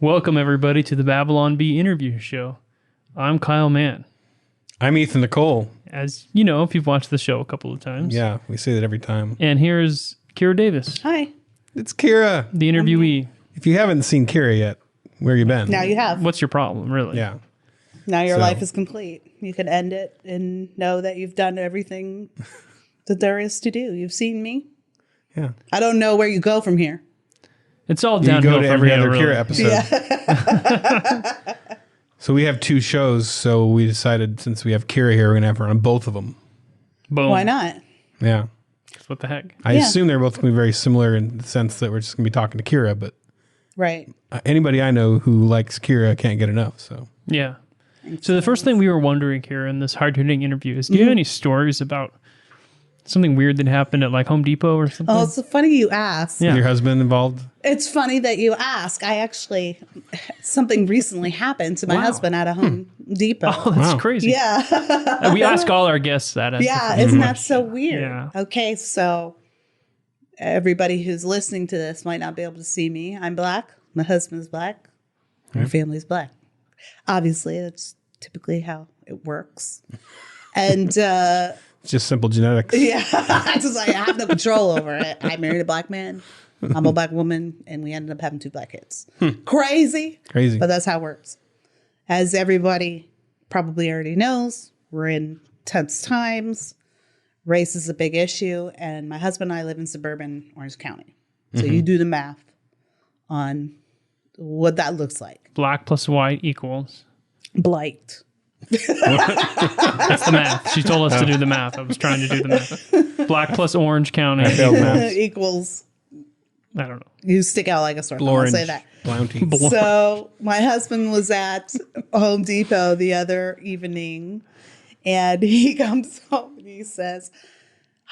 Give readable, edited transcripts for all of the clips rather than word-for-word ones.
Welcome, everybody, to the Babylon Bee interview show. I'm Kyle Mann. I'm Ethan Nicole. As you know, if you've watched the show a couple of times. Yeah, we say that every time. And here's Kira Davis. Hi. It's Kira. The interviewee. If you haven't seen Kira yet, where you been? Now you have. What's your problem, really? Yeah. Now your life is complete. You can end it and know that you've done everything that there is to do. You've seen me. Yeah. I don't know where you go from here. It's all You downhill go to from every here, other really. Kira episode. Yeah. So we have two shows, so we decided since we have Kira here, we're going to have her on both of them. Boom. Why not? Yeah. What the heck? I assume they're both going to be very similar in the sense that we're just going to be talking to Kira, but Right. anybody I know who likes Kira can't get enough. So Yeah. So the first thing we were wondering here in this hard-hitting interview is, do you have any stories about something weird that happened at like Home Depot or something? Oh, it's so funny you ask. Yeah. your husband involved? It's funny that you ask. I actually, something recently happened to my husband at a Home Depot. Oh, that's Wow. crazy. Yeah. We ask all our guests that. Yeah. Isn't that so weird? Yeah. Okay. So everybody who's listening to this might not be able to see me. I'm black. My husband's black. Our family's black. Obviously, that's typically how it works. And It's just simple genetics. yeah, it's just like I have no control over it. I married a black man. I'm a black woman, and we ended up having 2 black kids. Crazy. Crazy. But that's how it works. As everybody probably already knows, we're in tense times. Race is a big issue, and my husband and I live in suburban Orange County. So you do the math on what that looks like. Black plus white equals. Blight. That's the math. She told us to do the math. I was trying to do the math. Black plus Orange County. Failed maths. Equals, I don't know. you stick out like a sore thumb. I'll Orange. say that. Bounty. So my husband was at Home Depot the other evening, and he comes home and he says,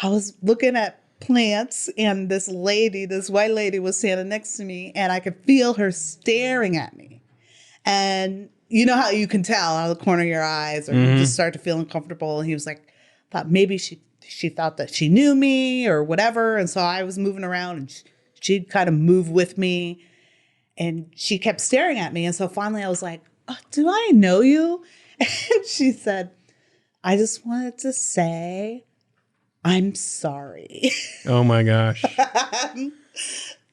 I was looking at plants, and this lady, this white lady, was standing next to me, and I could feel her staring at me. And you know how you can tell out of the corner of your eyes, or you just start to feel uncomfortable. And he was like, thought maybe she thought that she knew me or whatever. And so I was moving around, and she'd kind of move with me. And she kept staring at me. And so finally I was like, oh, do I know you? And she said, I just wanted to say, I'm sorry. Oh my gosh.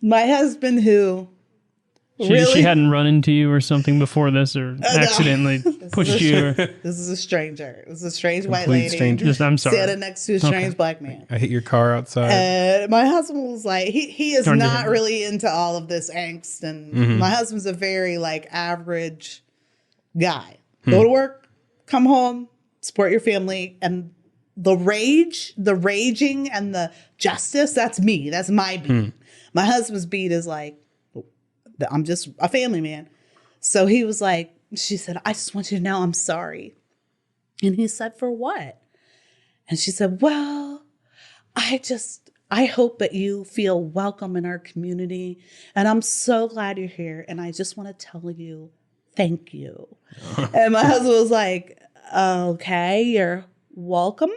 My husband, who She hadn't run into you or something before this, or accidentally pushed you. This is a stranger. It was a strange white Complete lady. stranger. Just, I'm sorry. Standing next to a strange black man. I hit your car outside. And my husband was like, he is Turned to not him. really into all of this angst. And my husband's a very like average guy. Go to work, come home, support your family. And the raging and the justice, that's me. That's my beat. My husband's beat is like, I'm just a family man. So he was like, she said, I just want you to know I'm sorry. And he said, for what? And she said, well, I hope that you feel welcome in our community. And I'm so glad you're here. And I just want to tell you, thank you. And my husband was like, okay, you're welcome.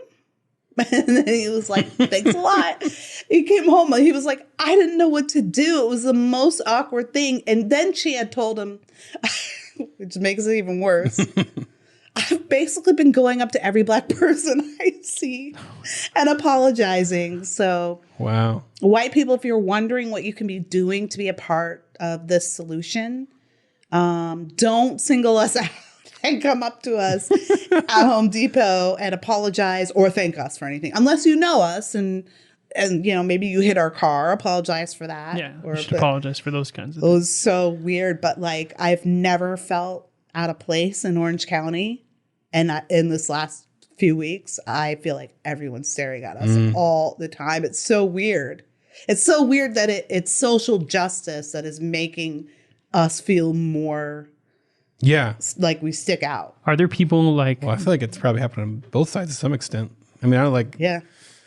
And then he was like, thanks a lot. He came home and he was like, I didn't know what to do. It was the most awkward thing. And then she had told him, which makes it even worse, I've basically been going up to every black person I see and apologizing. So Wow. white people, if you're wondering what you can be doing to be a part of this solution, don't single us out and come up to us at Home Depot and apologize or thank us for anything. Unless you know us and you know, maybe you hit our car, apologize for that. Yeah, Or, you should apologize for those kinds of it things. was so weird, but like I've never felt out of place in Orange County and in this last few weeks, I feel like everyone's staring at us all the time. It's so weird. It's so weird that it's social justice that is making us feel more like we stick out. Are there people like... Well, I feel like it's probably happening on both sides to some extent. I mean, I don't like... Yeah.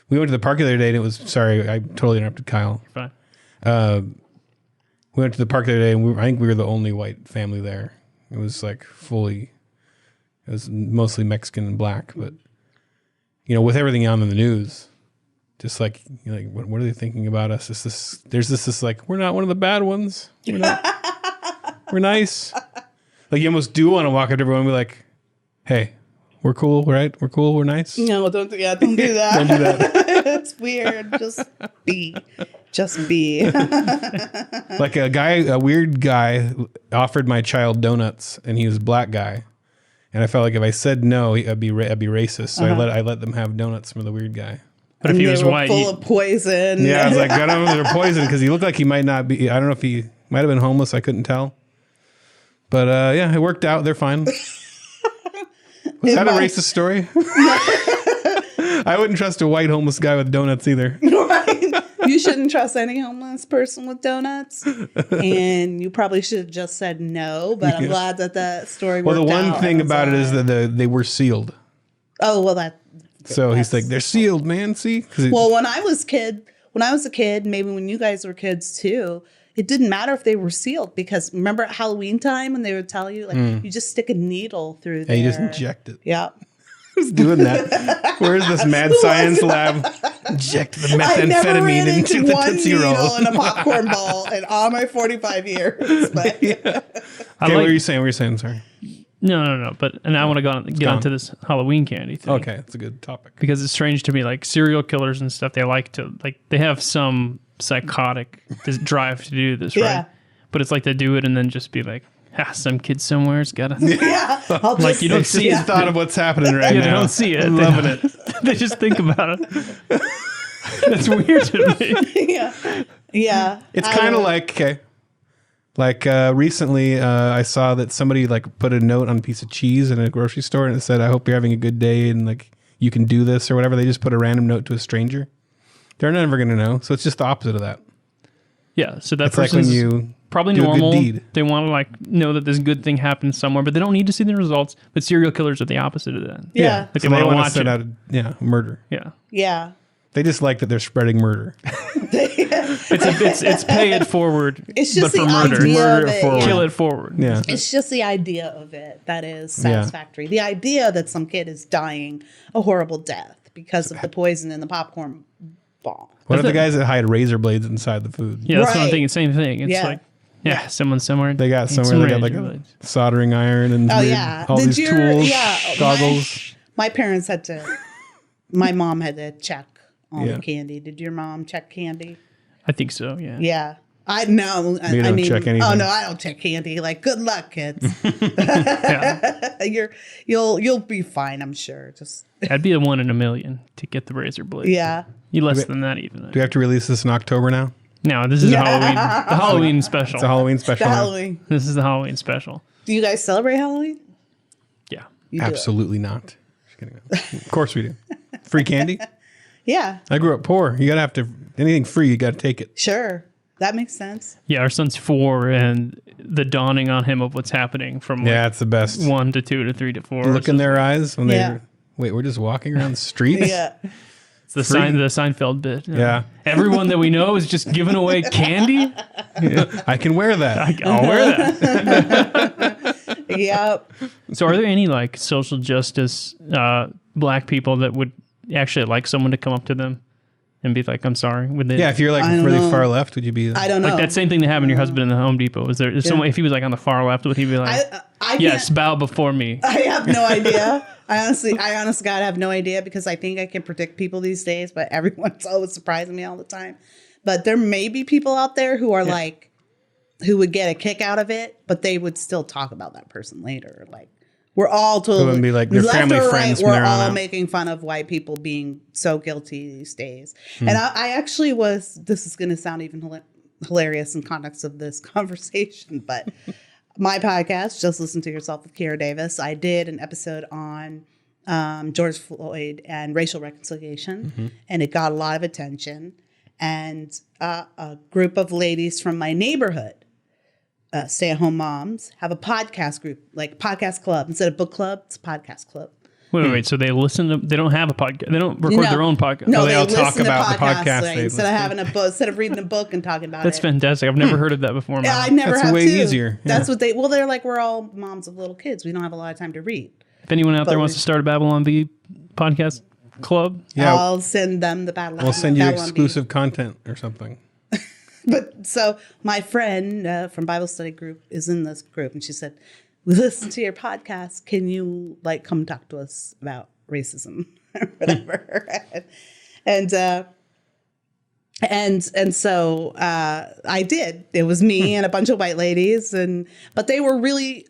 We went to the park the other day and it was... Sorry, I totally interrupted Kyle. Fine. We went to the park the other day and I think we were the only white family there. It was like fully... It was mostly Mexican and black, but... You know, with everything on in the news... Just like, you're like, what are they thinking about us? There's this like, we're not one of the bad ones. We're nice. Like you almost do want to walk up to everyone and be like, hey, we're cool, right? We're cool. We're nice. No, don't do that. Don't do that. It's weird. Just be. Like a weird guy offered my child donuts and he was a black guy. And I felt like if I said no, I'd be racist. So I let them have donuts from the weird guy. But if he was white, full of poison. Yeah, I was like, I don't know if they're poison because he looked like he might not be. I don't know if he might have been homeless. I couldn't tell. But yeah, it worked out. They're fine. Was that a racist story? I wouldn't trust a white homeless guy with donuts either. Right. You shouldn't trust any homeless person with donuts. And you probably should have just said no. But I'm glad that story worked out. Well, the one thing about it is that they were sealed. Oh, well, So he's like, they're sealed, man. See? Well, when I was a kid, maybe when you guys were kids too, it didn't matter if they were sealed because remember at Halloween time when they would tell you like you just stick a needle through there. Yeah, you just inject it. Yeah. Who's doing that? Where's this mad science lab? Inject the methamphetamine into the Tootsie Roll. In a popcorn ball in all my 45 years. But Okay, what were you saying? What were you saying? Sorry. No. And I want to get onto this Halloween candy thing. Okay, it's a good topic. Because it's strange to me, like serial killers and stuff, they have some psychotic drive to do this, right? But it's like they do it and then just be like, some kid somewhere's got to... Yeah. Like you don't see it. Thought of what's happening right now. They don't see it. Loving it. They just think about it. That's weird to me. Yeah. It's kind of like, okay. Like recently, I saw that somebody like put a note on a piece of cheese in a grocery store and it said, I hope you're having a good day and like you can do this or whatever. They just put a random note to a stranger. They're never going to know. So it's just the opposite of that. Yeah. So that It's like person's when you probably do normal. a good deed. They want to like know that this good thing happened somewhere, but they don't need to see the results. But serial killers are the opposite of that. Yeah. Like So they they want to want to watch set it. out murder. Yeah. Yeah. They just like that they're spreading murder. It's pay it forward. It's just but for the murder. idea Murder of it. forward. Kill it forward. Yeah. It's just the idea of it that is satisfactory. The idea that some kid is dying a horrible death because of the poison in the popcorn ball. What are the guys that hide razor blades inside the food? Yeah, that's what I'm Right. thinking. Same thing. It's like, someone somewhere. They got needs somewhere some they got like razor a blades. soldering iron and Oh, yeah. all these tools, goggles. My parents had to, my mom had to check all Yeah. the candy. Did your mom check candy? I think so. Yeah. Yeah. I know. You don't check anything. Oh no, I don't check candy. Like, good luck, kids. Yeah. You'll be fine, I'm sure. Just That'd be a 1 in a million to get the razor blade. yeah. You less than that even. Do we have to release this in October now? No, this is a Halloween. The Halloween special. It's a Halloween special. now? Halloween. This is the Halloween special. Do you guys celebrate Halloween? Yeah. You do. Absolutely not. Just kidding. Of course we do. Free candy? Yeah. I grew up poor. You gotta have to anything free. You gotta take it. Sure. That makes sense. Yeah, our son's 4, and the dawning on him of what's happening from Yeah, it's the best. 1 to 2 to 3 to 4. Look in their eyes when Yeah. they wait. We're just walking around the streets. Yeah. It's the Seinfeld bit. Yeah. Everyone that we know is just giving away candy. I can wear that. I'll wear that. Yep. So, are there any like social justice black people that would actually like someone to come up to them and be like, "I'm sorry"? Would they? Yeah, if you're like I don't really know. far left, would you be? I don't know. Like that same thing that happened to your husband in the Home Depot. Is there someone, if he was like on the far left, would he be like, I yes, can't- bow before me? I have no idea. I honestly, God, have no idea because I think I can predict people these days, but everyone's always surprising me all the time. But there may be people out there who are like, who would get a kick out of it, but they would still talk about that person later. Like, we're all totally wouldn't be like their left family or friends right, from we're there on all out. making fun of white people being so guilty these days. And I actually was. This is going to sound even hilarious in context of this conversation, but my podcast, Just Listen to Yourself with Kiera Davis, I did an episode on George Floyd and racial reconciliation, and it got a lot of attention. And a group of ladies from my neighborhood, stay-at-home moms, have a podcast group, like podcast club. Instead of book club, it's a podcast club. Wait. So they listen to, they don't have a podcast. They don't record their own podcast. No, they all talk about the podcast. Like, instead of having a book, instead of reading a book and talking about That's fantastic. I've never heard of that before. Yeah, I never That's have way too. easier. Yeah. That's what they're like, we're all moms of little kids. We don't have a lot of time to read. If anyone out there wants to start a Babylon Bee podcast club, I'll send them the Babylon. We'll send you Babylon exclusive content or something. But so my friend from Bible study group is in this group, and she said, "We listen to your podcast. Can you like come talk to us about racism or whatever?" and so I did. It was me and a bunch of white ladies, but they were really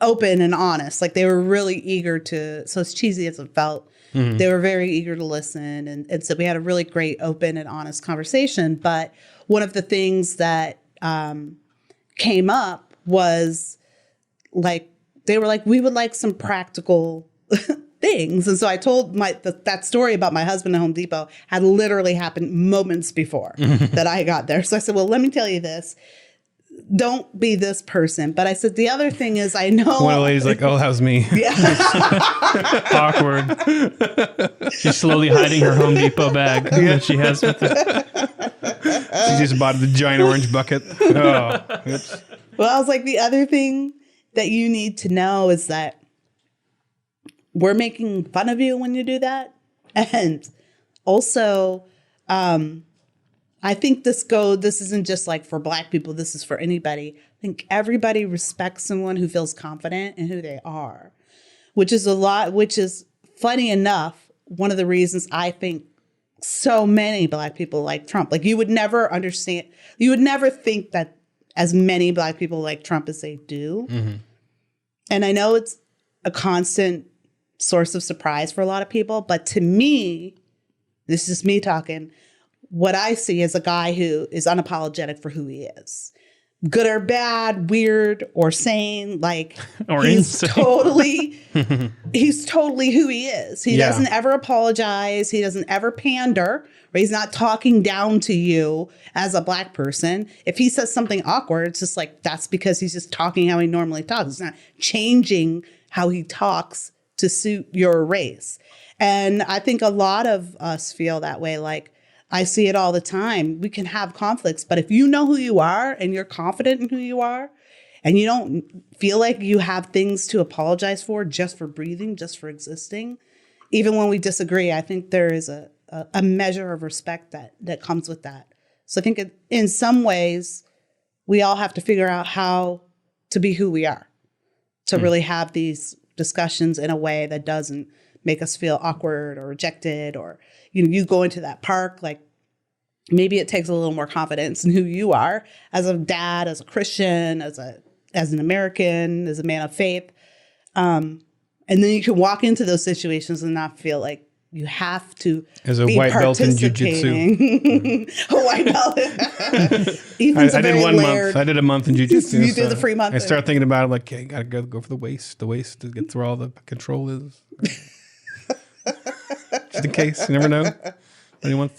open and honest. Like they were really eager to. So as cheesy as it felt, they were very eager to listen, and so we had a really great, open and honest conversation. But one of the things that came up was like, they were like, we would like some practical things. And so I told that story about my husband at Home Depot had literally happened moments before that I got there. So I said, well, let me tell you this. Don't be this person. But I said, the other thing is, I know. One of the ladies like, oh, how's me? Yeah. awkward. She's slowly hiding her Home Depot bag that she has with her. She just bought the giant orange bucket. Oh, oops. Well, I was like, the other thing that you need to know is that we're making fun of you when you do that. And also, I think this isn't just like for Black people. This is for anybody. I think everybody respects someone who feels confident in who they are, which is funny enough. One of the reasons I think so many Black people like Trump, like you would never think that as many Black people like Trump as they do. Mm-hmm. And I know it's a constant source of surprise for a lot of people, but to me, this is me talking, what I see is a guy who is unapologetic for who he is. Good or bad, weird or sane, like or he's insane. he's totally who he is. He doesn't ever apologize. He doesn't ever pander. Or he's not talking down to you as a Black person. If he says something awkward, it's just like, that's because he's just talking how he normally talks. It's not changing how he talks to suit your race. And I think a lot of us feel that way. Like, I see it all the time. We can have conflicts, but if you know who you are and you're confident in who you are and you don't feel like you have things to apologize for just for breathing, just for existing, even when we disagree, I think there is a measure of respect that comes with that. So I think in some ways, we all have to figure out how to be who we are, to really have these discussions in a way that doesn't make us feel awkward or rejected, or you go into that park, like maybe it takes a little more confidence in who you are as a dad, as a Christian, as an American, as a man of faith. And then you can walk into those situations and not feel like you have to as a be white belt in jiu-jitsu. A white belt. I did 1 month. I did a month in jiu-jitsu. You did the free month. I started thinking about it like, okay, gotta go for the waist. The waist to get through all the control is. Just in case, you never know. Anyone,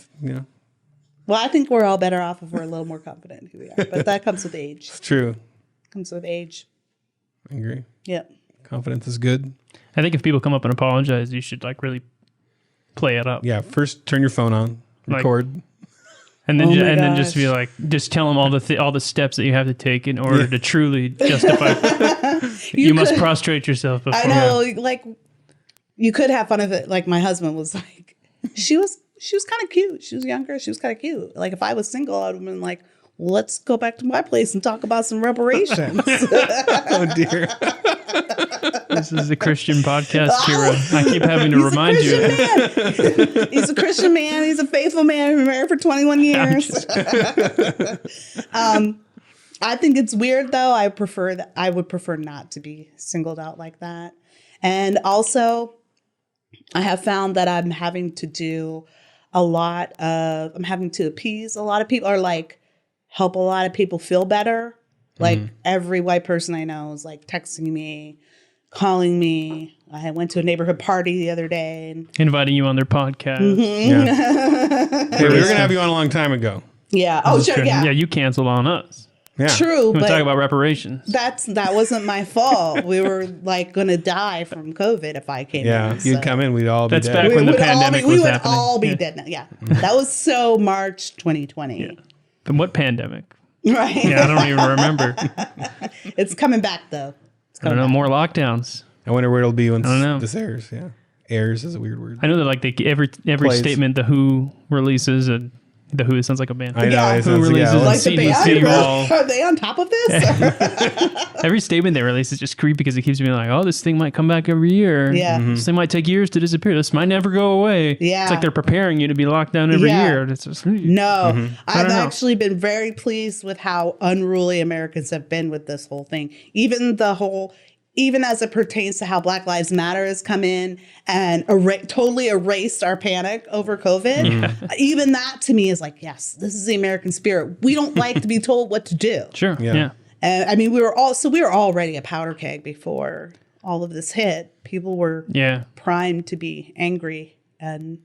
Well, I think we're all better off if we're a little more confident in who we are. But that comes with age. It's true. Comes with age. I agree. Yep. Confidence is good. I think if people come up and apologize, you should like really play it up. Yeah. First, turn your phone on, record, and then then just be like, just tell them all the steps that you have to take in order to truly justify. you must prostrate yourself before. I know, like you could have fun of it. Like my husband was like, she was kind of cute. She was younger. She was kind of cute. Like if I was single, I would have been like, let's go back to my place and talk about some reparations. Oh dear. This is a Christian podcast, Kira. I keep having to remind you. He's a Christian man. He's a faithful man. He's been married for 21 years. I think it's weird though. I would prefer not to be singled out like that. And also, I have found that I'm having to appease a lot of people, or like help a lot of people feel better. Like every white person I know is like texting me, calling me. I went to a neighborhood party the other day. And Inviting you on their podcast. Yeah. Hey, we were gonna have you on a long time ago. yeah. Oh, sure. Yeah, Yeah. you canceled on us. Yeah. True. We But talk about reparations. that wasn't my fault. We were like going to die from COVID if I came Yeah. in. You'd so. come in, we'd all be That's dead. back when the would all pandemic be, we was would happening. all be dead now. Yeah. That was so March 2020. Yeah. And what pandemic? Right. Yeah, I don't even remember. It's coming back though. I don't know. More lockdowns. I wonder where it'll be when I don't know. this airs. Yeah. Airs is a weird word. I know that like every Plays. statement the Who releases, and the Who sounds like a band. I know. Yeah. It Who sounds, releases yeah, Like the CDC band? will- Are they on top of this? Every statement they release is just creepy because it keeps being like, oh, this thing might come back every year. Yeah. This thing might take years to disappear. This might never go away. Yeah. It's like they're preparing you to be locked down every Yeah. year. And it's just, No, I've don't know. actually been very pleased with how unruly Americans have been with this whole thing. Even as it pertains to how Black Lives Matter has come in and totally erased our panic over COVID. Even that to me is like, yes, this is the American spirit. We don't like to be told what to do. Sure. Yeah. Yeah. And I mean, we were already a powder keg before all of this hit. People were Yeah. primed to be angry, and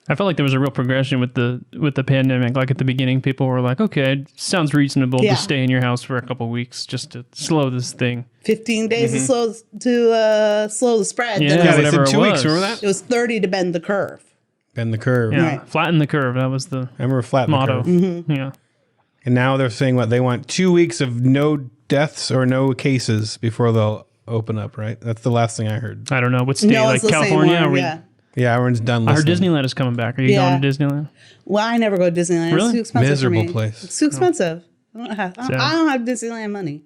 I felt like there was a real progression with the pandemic. Like at the beginning, people were like, "Okay, it sounds reasonable Yeah. to stay in your house for a couple weeks just to slow this thing." 15 days to slow the spread. Yeah, Then Yeah, they whatever said it 2 weeks. was. Remember that? it was 30 to bend the curve. Bend the curve. Yeah, Right. flatten the curve. That was the I remember flatten motto. the curve. Yeah, And now they're saying what they want 2 weeks of no deaths or no cases before they'll open up. Right? That's the last thing I heard. I don't know what state, No, like it's the California. same one. Are we, Yeah. Yeah, everyone's done. I heard listening. Disneyland is coming back. Are you Yeah. going to Disneyland? Well, I never go to Disneyland. Really? It's too expensive Miserable for me. place. It's too expensive. I don't have Disneyland money.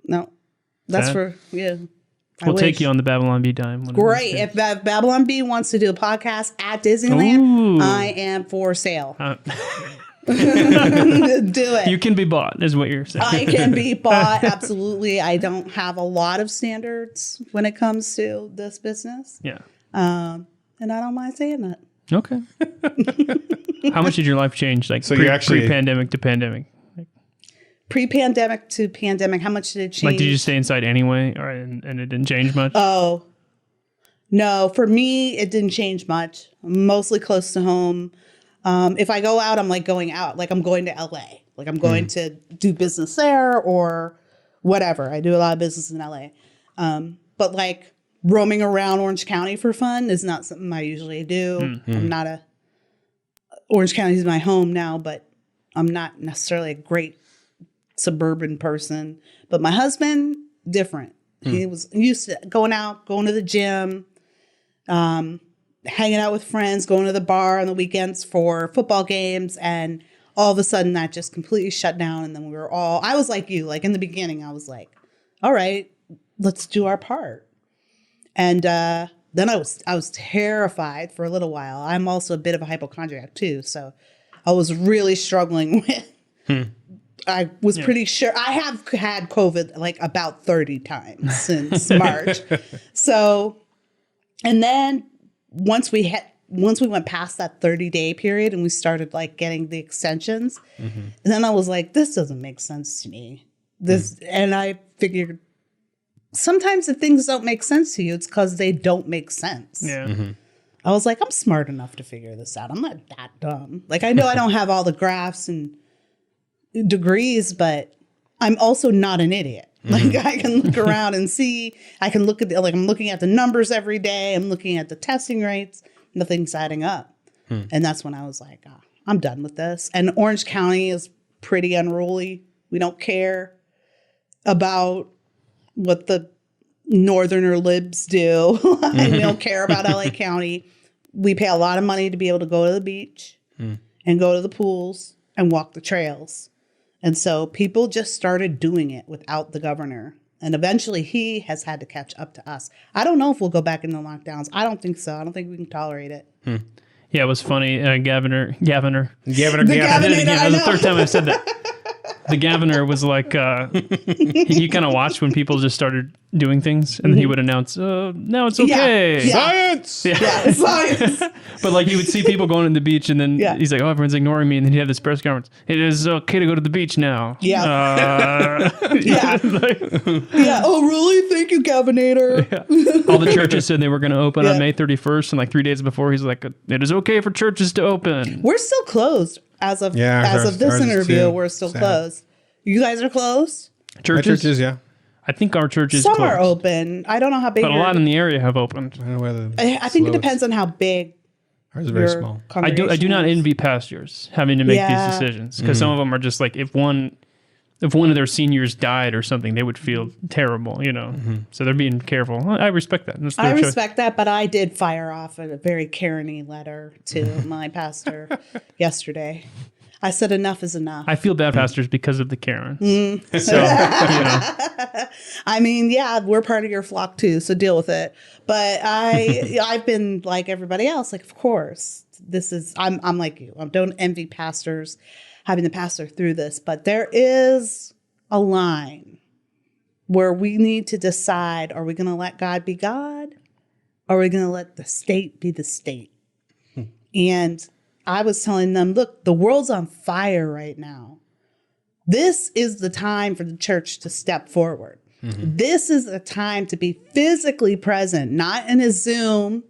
No. That's Sad. for, yeah. I We'll take wish. you on the Babylon Bee dime. Great. If Babylon Bee wants to do a podcast at Disneyland, Ooh. I am for sale. Uh, Do it. you can be bought, is what you're saying. I can be bought. Absolutely. I don't have a lot of standards when it comes to this business. Yeah. And I don't mind saying that. Okay. How much did your life change? Like, So you're actually- pre-pandemic to pandemic. Pre-pandemic to pandemic, how much did it change? Like, did you stay inside anyway, or and it didn't change much? Oh, no. For me, it didn't change much. I'm mostly close to home. If I go out, I'm like going out. Like I'm going to LA. Like I'm going to do business there or whatever. I do a lot of business in LA. But like roaming around Orange County for fun is not something I usually do. I'm not Orange County is my home now, but I'm not necessarily a great suburban person. But my husband, different. He was used to going out, going to the gym, hanging out with friends, going to the bar on the weekends for football games. And all of a sudden that just completely shut down. And then I was like you, like in the beginning, I was like, all right, let's do our part. And then I was terrified for a little while. I'm also a bit of a hypochondriac too. So I was really struggling with, I was pretty sure I have had COVID like about 30 times since March. So, and then once we went past that 30-day period and we started like getting the extensions, and then I was like, this doesn't make sense to me. And I figured sometimes if things don't make sense to you, it's because they don't make sense. Yeah. I was like, I'm smart enough to figure this out. I'm not that dumb. Like, I know I don't have all the graphs and degrees, but I'm also not an idiot. Like, I can look around and see, I can look at I'm looking at the numbers every day. I'm looking at the testing rates. Nothing's adding up. And that's when I was like, I'm done with this. And Orange County is pretty unruly. We don't care about what the northerner libs do. And we don't care about LA County. We pay a lot of money to be able to go to the beach and go to the pools and walk the trails. And so people just started doing it without the governor. And eventually he has had to catch up to us. I don't know if we'll go back into lockdowns. I don't think so. I don't think we can tolerate it. Yeah, it was funny. Gaviner. The I Gavinator, did it again. I That was the know. third time I've said that. the governor was like, he kind of watched when people just started doing things, and then he would announce, "No, it's okay." Science. Yeah, science. But like you would see people going to the beach, and then he's like, "Oh, everyone's ignoring me," and then he'd have this press conference. It is okay to go to the beach now. Yeah. Yeah. Yeah. Oh, really? Thank you, Governor. Yeah. All the churches said they were going to open on May 31st, and like 3 days before, he's like, "It is okay for churches to open." We're still closed as of this interview. Too. We're still closed. You guys are closed. Churches, yeah. I think our church is Some closed. are open. I don't know how big. But a lot in the area have opened. I don't know whether I think it depends on how big. Ours is very small. I do not envy pastors having to make these decisions, because some of them are just like, if one of their seniors died or something, they would feel terrible, you know. So they're being careful. I respect that. I respect that, but I did fire off a very Karen-y letter to my pastor yesterday. I said enough is enough. I feel bad pastors because of the Karens. So, you know. I mean, yeah, we're part of your flock too, so deal with it. But I've been like everybody else, like, of course, I'm like you. I don't envy pastors having to pastor through this, but there is a line where we need to decide, are we going to let God be God? Or are we going to let the state be the state? And I was telling them, look, the world's on fire right now. This is the time for the church to step forward. This is the time to be physically present, not in a Zoom,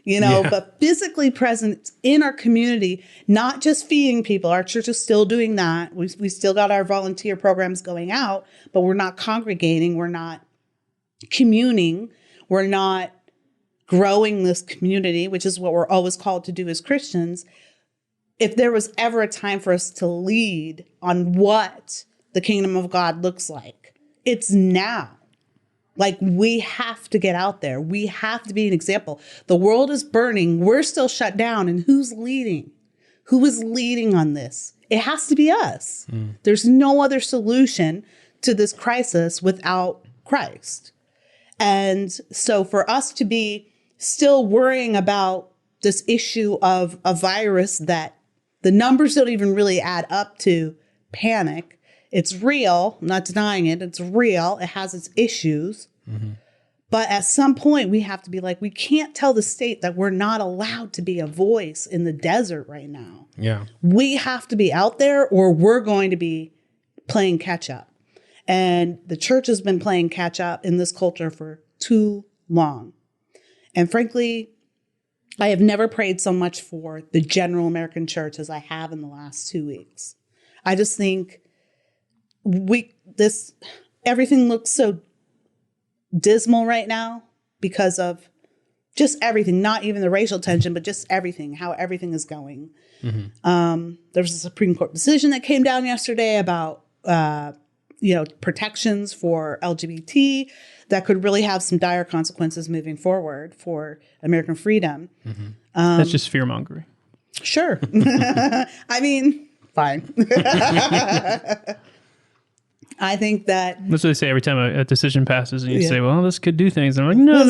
but physically present in our community, not just feeding people. Our church is still doing that. We still got our volunteer programs going out, but we're not congregating. We're not communing. We're not growing this community, which is what we're always called to do as Christians. If there was ever a time for us to lead on what the kingdom of God looks like, it's now. Like, we have to get out there. We have to be an example. The world is burning. We're still shut down. And who's leading? Who is leading on this? It has to be us. There's no other solution to this crisis without Christ. And so for us to be still worrying about this issue of a virus that the numbers don't even really add up to panic. It's real. I'm not denying it. It's real. It has its issues. But at some point, we have to be like, we can't tell the state that we're not allowed to be a voice in the desert right now. Yeah. We have to be out there, or we're going to be playing catch up. And the church has been playing catch up in this culture for too long. And frankly, I have never prayed so much for the general American church as I have in the last 2 weeks. I just think everything looks so dismal right now because of just everything, not even the racial tension, but just everything, how everything is going. There was a Supreme Court decision that came down yesterday about, protections for LGBT that could really have some dire consequences moving forward for American freedom. That's just fear mongering. Sure. I mean, fine. I think that that's what they say every time a decision passes, and you say, "Well, this could do things." And I'm like, "No."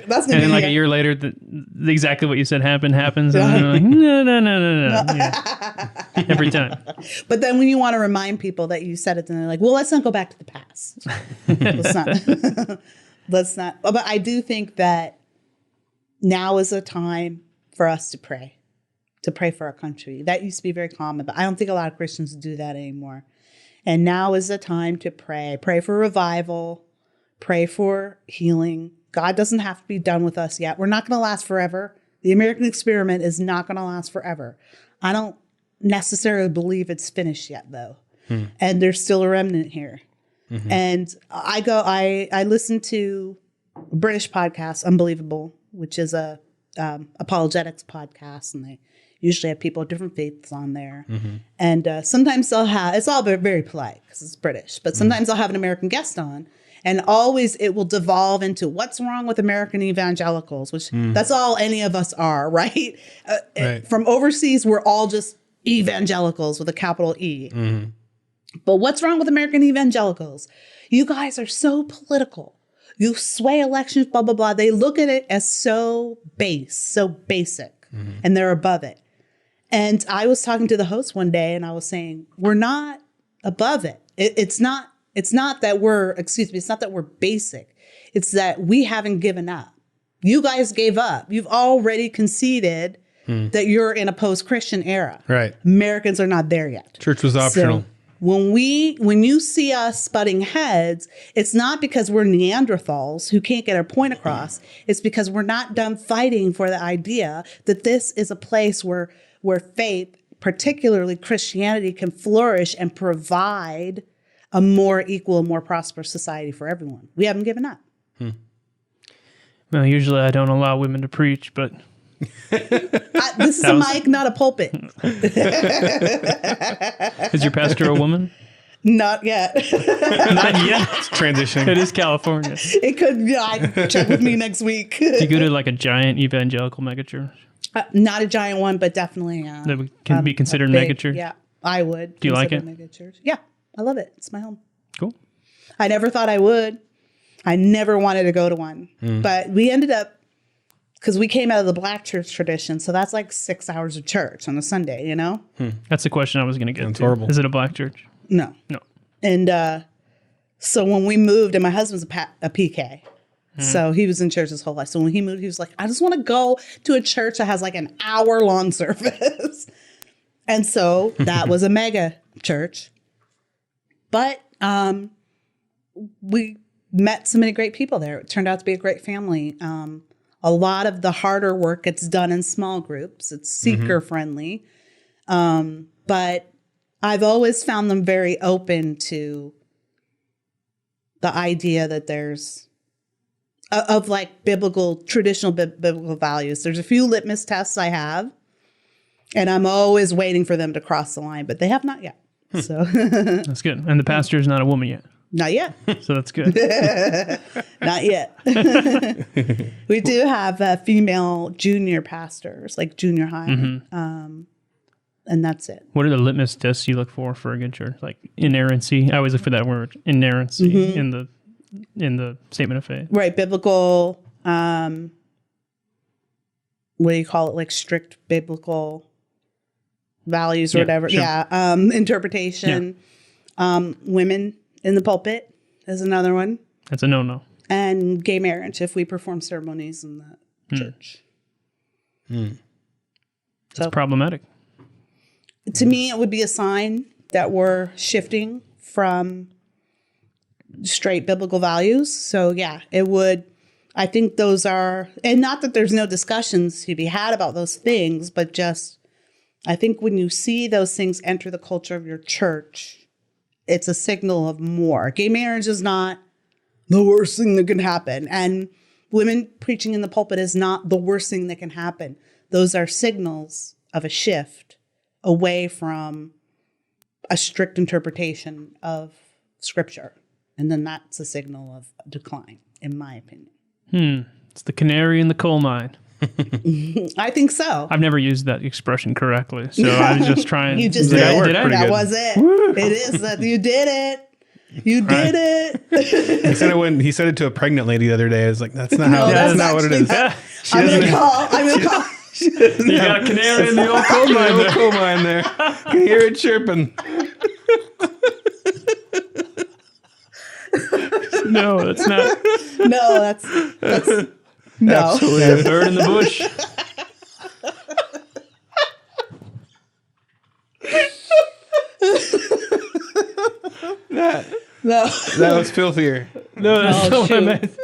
That's and then like a year later, exactly what you said happens, and they're like, "No." Yeah. Every time. But then when you want to remind people that you said it, then they're like, "Well, let's not go back to the past. Let's not. Let's not." But I do think that now is a time for us to pray for our country. That used to be very common, but I don't think a lot of Christians do that anymore. And now is the time to pray. Pray for revival. Pray for healing. God doesn't have to be done with us yet. We're not going to last forever. The American experiment is not going to last forever. I don't necessarily believe it's finished yet, though. And there's still a remnant here. And I listen to a British podcast, Unbelievable, which is a apologetics podcast, and they usually have people of different faiths on there. And sometimes they'll have, it's all very, very polite because it's British, but sometimes they'll have an American guest on, and always it will devolve into what's wrong with American evangelicals, which that's all any of us are, right? From overseas, we're all just evangelicals with a capital E. But what's wrong with American evangelicals? You guys are so political. You sway elections, blah, blah, blah. They look at it as so base, so basic, and they're above it. And I was talking to the host one day, and I was saying, we're not above it. It's not that we're basic. It's that we haven't given up. You guys gave up. You've already conceded that you're in a post-Christian era. Right. Americans are not there yet. Church was optional. So when you see us butting heads, it's not because we're Neanderthals who can't get our point across. It's because we're not done fighting for the idea that this is a place where faith, particularly Christianity, can flourish and provide a more equal, more prosperous society for everyone. We haven't given up. Well, usually I don't allow women to preach, but this is a mic, not a pulpit. Is your pastor a woman? Not yet. Not yet. It's transitioning. It is California. It could. Yeah, check with me next week. Do you go to like a giant evangelical megachurch? Not a giant one, but definitely That can be considered megachurch? Yeah, I would. Do you like it? Megachurch. Yeah, I love it. It's my home. Cool. I never thought I would. I never wanted to go to one. But we ended up, because we came out of the black church tradition, so that's like 6 hours of church on a Sunday, you know? That's the question I was going to get That's to. horrible. Is it a black church? No. No. And so when we moved, and my husband's a PK, so he was in church his whole life. So when he moved, he was like, I just want to go to a church that has like an hour-long service. And so that was a mega church. But we met so many great people there. It turned out to be a great family. A lot of the harder work gets done in small groups. It's seeker-friendly. But I've always found them very open to the idea that there's of like traditional biblical values. There's a few litmus tests I have, and I'm always waiting for them to cross the line, but they have not yet. So That's good. And the pastor is not a woman yet. not yet. So that's good. Not yet. We do have female junior pastors, like junior high. And that's it. What are the litmus tests you look for a good church? Like inerrancy. I always look for that word, inerrancy, in the statement of faith. Right. Biblical, what do you call it? Like strict biblical values or whatever. Sure. Yeah. Interpretation. Yeah. Women in the pulpit is another one. That's a no-no. And gay marriage if we perform ceremonies in the church. It's problematic. To me, it would be a sign that we're shifting from straight biblical values. So yeah, it would. I think those are, and not that there's no discussions to be had about those things, but just, I think when you see those things enter the culture of your church, it's a signal of more. Gay marriage is not the worst thing that can happen. And women preaching in the pulpit is not the worst thing that can happen. Those are signals of a shift away from a strict interpretation of scripture. And then that's a signal of decline, in my opinion. It's the canary in the coal mine. I think so. I've never used that expression correctly, so I was just trying. You just did. did. Did I? That was it. It is that you did it. You did it. He said it to a pregnant lady the other day. I was like, that's not that's not what it is. I'm gonna call. You got a canary in the old coal mine. The coal mine there. Can hear it chirping. No, that's not. No, that's no. Absolutely. A bird in the bush. No. That was filthier. No, that's not what I meant.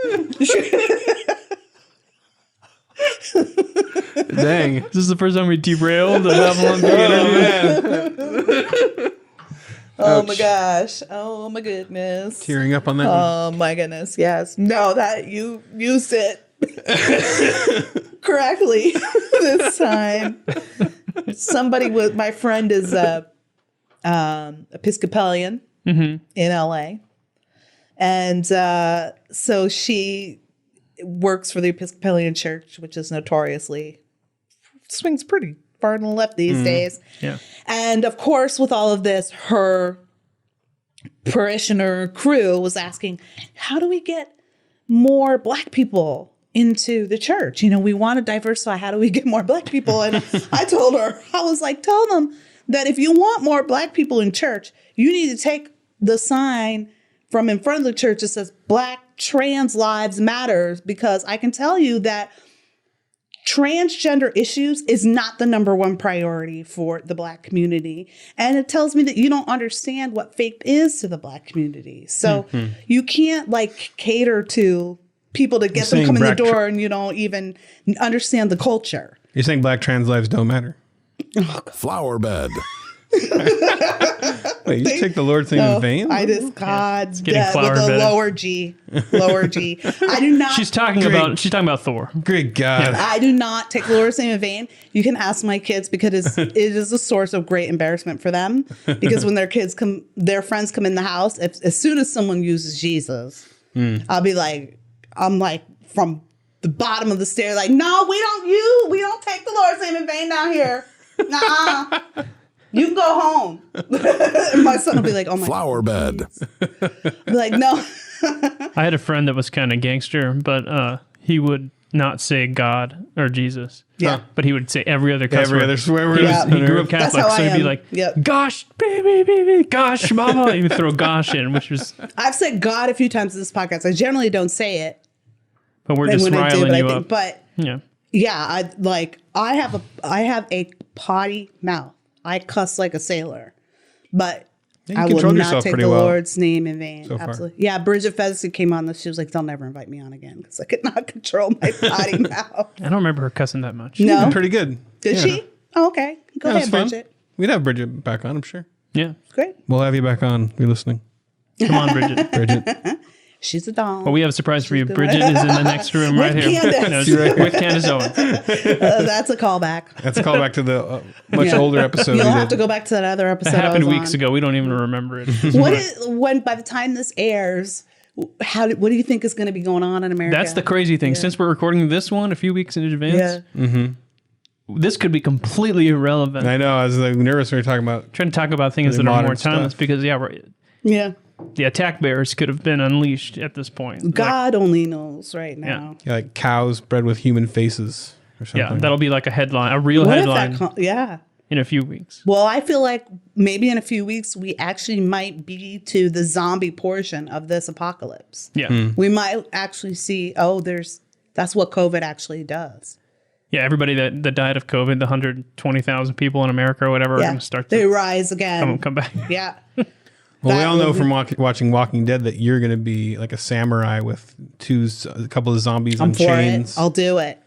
Dang. This is the first time we derailed the Babylon Man. Oh my gosh. Oh my goodness. Tearing up on that one. Oh my goodness. Yes. No, that you used it correctly this time. Somebody with my friend is Episcopalian in LA. And so she works for the Episcopalian Church, which is notoriously swings pretty far to the left these days. Yeah. And of course, with all of this, her parishioner crew was asking, how do we get more Black people into the church? You know, we want to diversify. How do we get more Black people? And I told her, I was like, tell them that if you want more black people in church, you need to take the sign from in front of the church that says Black Trans Lives Matters, because I can tell you that transgender issues is not the number one priority for the Black community. And it tells me that you don't understand what faith is to the Black community. So you can't like cater to people to get them come in the door and you don't even understand the culture. You're saying Black trans lives don't matter? Oh, Flower bed. Wait, you take the Lord's name in vain? I just God's getting dead with a flower-bedded. lower G. Lower G. I do not. She's talking about Thor. Great God. I do not take the Lord's name in vain. You can ask my kids because it is a source of great embarrassment for them. Because when their friends come in the house, as soon as someone uses Jesus, I'll be like, I'm like from the bottom of the stairs, like, no, we don't take the Lord's name in vain down here. Nuh-uh. You can go home. And my son will be like, oh my Flower God, bed. I'll be like, no. I had a friend that was kind of gangster, but he would not say God or Jesus. Yeah. But he would say every other cuss Every word. other swear word. Yeah. He grew up That's Catholic, how so I he'd be am. like, Yep. gosh, baby, gosh, mama. He would throw gosh in, which was, I've said God a few times in this podcast. I generally don't say it. but we're And just when I do, riling but I you think, up. but Yeah. yeah, I have a potty mouth. I cuss like a sailor, but Yeah, you I will control not yourself take pretty the well Lord's name in vain. so far. Absolutely. Yeah, Bridget Featherstone came on this. She was like, they'll never invite me on again because I could not control my potty mouth. I don't remember her cussing that much. No. Pretty good. Did Yeah. she? Oh, okay. Go Yeah, it was ahead, fun. Bridget. We'd have Bridget back on, I'm sure. Yeah. Great. We'll have you back on. You're listening. Come on, Bridget. Bridget. She's a doll. Well, we have a surprise for you. Bridget is in the next room right here. Candace. No, with Candace Owens. That's a callback. That's a callback to the much Yeah. older episode. You'll we have to did. go back to that other episode. That happened I was weeks on. ago. We don't even remember it. When by the time this airs, what do you think is going to be going on in America? That's the crazy thing. Since we're recording this one a few weeks in advance, Yeah. this could be completely irrelevant. I know. I was like nervous when we were talking about. Trying to talk about things Really that are more modern timeless stuff. because, Yeah. the attack bears could have been unleashed at this point. Like, God only knows right now. Yeah, like cows bred with human faces or something. yeah, that'll be like a headline, a real What headline if that? Yeah. in a few weeks. Well, I feel like maybe in a few weeks we actually might be to the zombie portion of this apocalypse. Yeah. We might actually see. That's what COVID actually does. Yeah, everybody that died of COVID, the 120,000 people in America or whatever, are Yeah. going to start They to rise again. come back. Yeah. Well, we That all know would from watching Walking Dead that you're going to be like a samurai with a couple of zombies I'm on for chains. it. I'll do it.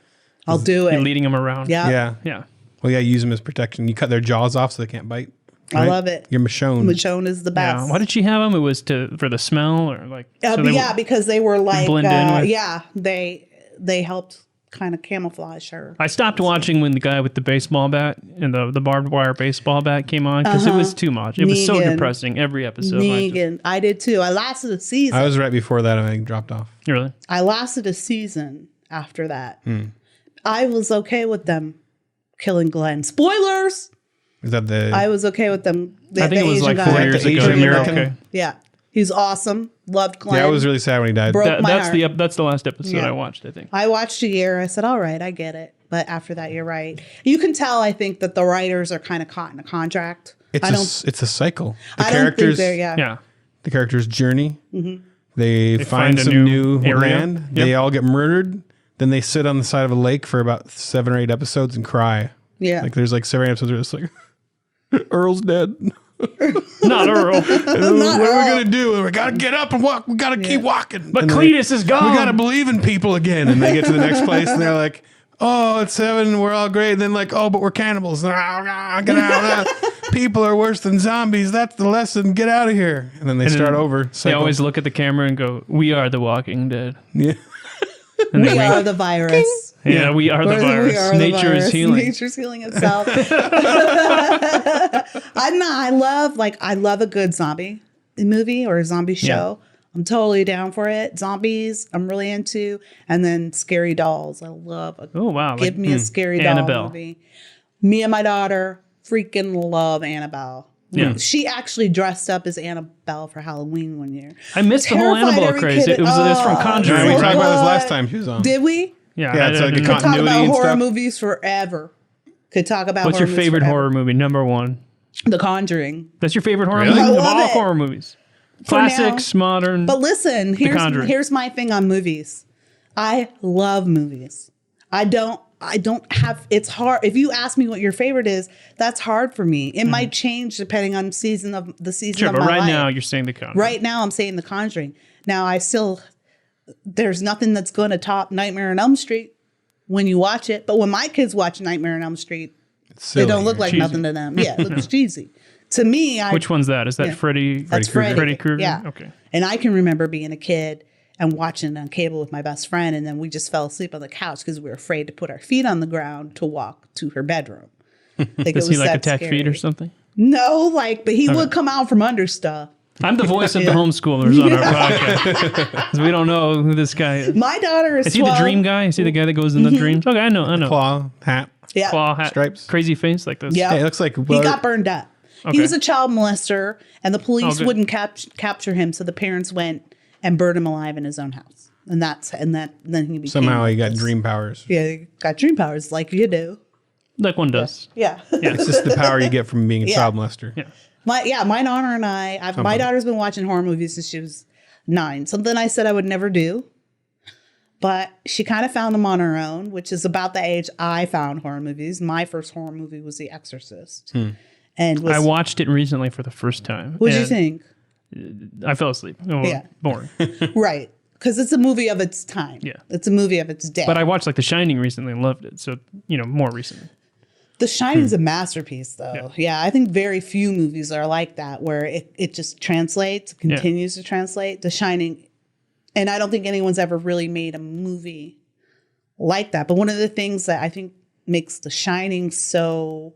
I'll do You're it. leading them around. Yeah. Yeah. Yeah. Well, yeah, use them as protection. You cut their jaws off so they can't bite. I love it. You're Michonne. Michonne is the best. Yeah. Why did she have them? It was for the smell or like. so they yeah, because they were like, blend in with- yeah, they helped kind of camouflage her. I stopped watching when the guy with the baseball bat and the barbed wire baseball bat came on because it was too much. It was so Negan. depressing every episode. Negan, I did too. I lasted a season. I was right before that and I dropped off. Really? I lasted a season after that. Hmm. I was okay with them killing Glenn. Spoilers. Is that the? I was okay with them. I think it was Asian like guy. 4 years The ago. Asian You were American? okay. Yeah, he's awesome. Loved Glenn. yeah, I was really sad when he died. Broke my heart. That's the last episode Yeah. I watched, I think. I watched a year. I said, all right, I get it. But after that, you're right. You can tell, I think, that the writers are kind of caught in a contract. It's a cycle. The I don't think characters, they're, yeah. Yeah. the character's journey. Mm-hmm. They find find a some new new area. land. Yep. They all get murdered. Then they sit on the side of a lake for about 7 or 8 episodes and cry. Yeah. Like there's like 7 episodes where it's like, Earl's dead. Not Earl. What are we gonna do? We gotta get up and walk. We gotta keep walking. But And Cletus is gone. We gotta believe in people again. And they get to the next place and they're like, "Oh, it's 7. We're all great." And then like, "Oh, but we're cannibals. Get out. People are worse than zombies. That's the lesson. Get out of here." And then they start over. They Cycle. always look at the camera and go, "We are the Walking Dead." Yeah. And We then are the virus. yeah, we are the We're virus. we are the Nature virus. is healing. Nature's healing itself. I love a good zombie movie or a zombie show. I'm totally down for it. Zombies, I'm really into. And then scary dolls. I love a Oh wow! give me a scary doll Annabelle. movie. Me and my daughter freaking love Annabelle. Yeah. She actually dressed up as Annabelle for Halloween one year. I missed the whole Terrified Annabelle every craze. kid- It was from Yeah, Conjuring. we right? talked about this What? last time she was on. Did we? Yeah, Yeah, it's like a Could talk continuity about and horror stuff. movies forever. Could talk about What's your horror movies favorite forever. horror movie? Number one. The Conjuring. That's your favorite horror Really? movie? I Of love all it. horror movies. For Classics, modern. But listen, Conjuring. here's my thing on movies. I love movies. I don't have, it's hard. If you ask me what your favorite is, that's hard for me. It might change depending on the season of sure, my but right life. now you're saying The Conjuring. Right now I'm saying The Conjuring. Now there's nothing that's going to top Nightmare on Elm Street when you watch it. But when my kids watch Nightmare on Elm Street, Silly. they don't look like Cheesy. nothing to them. Yeah, it looks cheesy. To me, Which one's that? Is that Yeah. Freddy? That's Freddy. Freddy Krueger? Yeah. Okay. And I can remember being a kid and watching on cable with my best friend, and then we just fell asleep on the couch because we were afraid to put our feet on the ground to walk to her bedroom. Like, Does he like attach feet or something? No, but he would come out from under stuff. I'm the voice of the homeschoolers on our podcast. 'Cause we don't know who this guy is. My daughter is Is he the 12. dream guy? Is he the guy that goes in the dreams? Okay, I know. Claw, hat. Yeah. Claw hat, Stripes. crazy face like this. Yeah. Hey, it looks like He got burned up. Okay. He was a child molester, and the police good. wouldn't capture him, so the parents went and burned him alive in his own house. And then he became somehow he got dream powers. Yeah, he got dream powers like you do. Like one does. Yeah. It's just the power you get from being a Yeah. child molester. Yeah. My daughter and my daughter's been watching horror movies since she was 9. Something I said I would never do. But she kind of found them on her own, which is about the age I found horror movies. My first horror movie was The Exorcist. And I watched it recently for the first time. what'd you and think? I fell asleep. Oh, Yeah. Boring. Right. Because it's a movie of its time. Yeah. It's a movie of its day. But I watched like The Shining recently and loved it. So, more recently. The Shining's a masterpiece, though. Yeah, I think very few movies are like that, where it just translates, continues to translate. The Shining, and I don't think anyone's ever really made a movie like that. But one of the things that I think makes The Shining so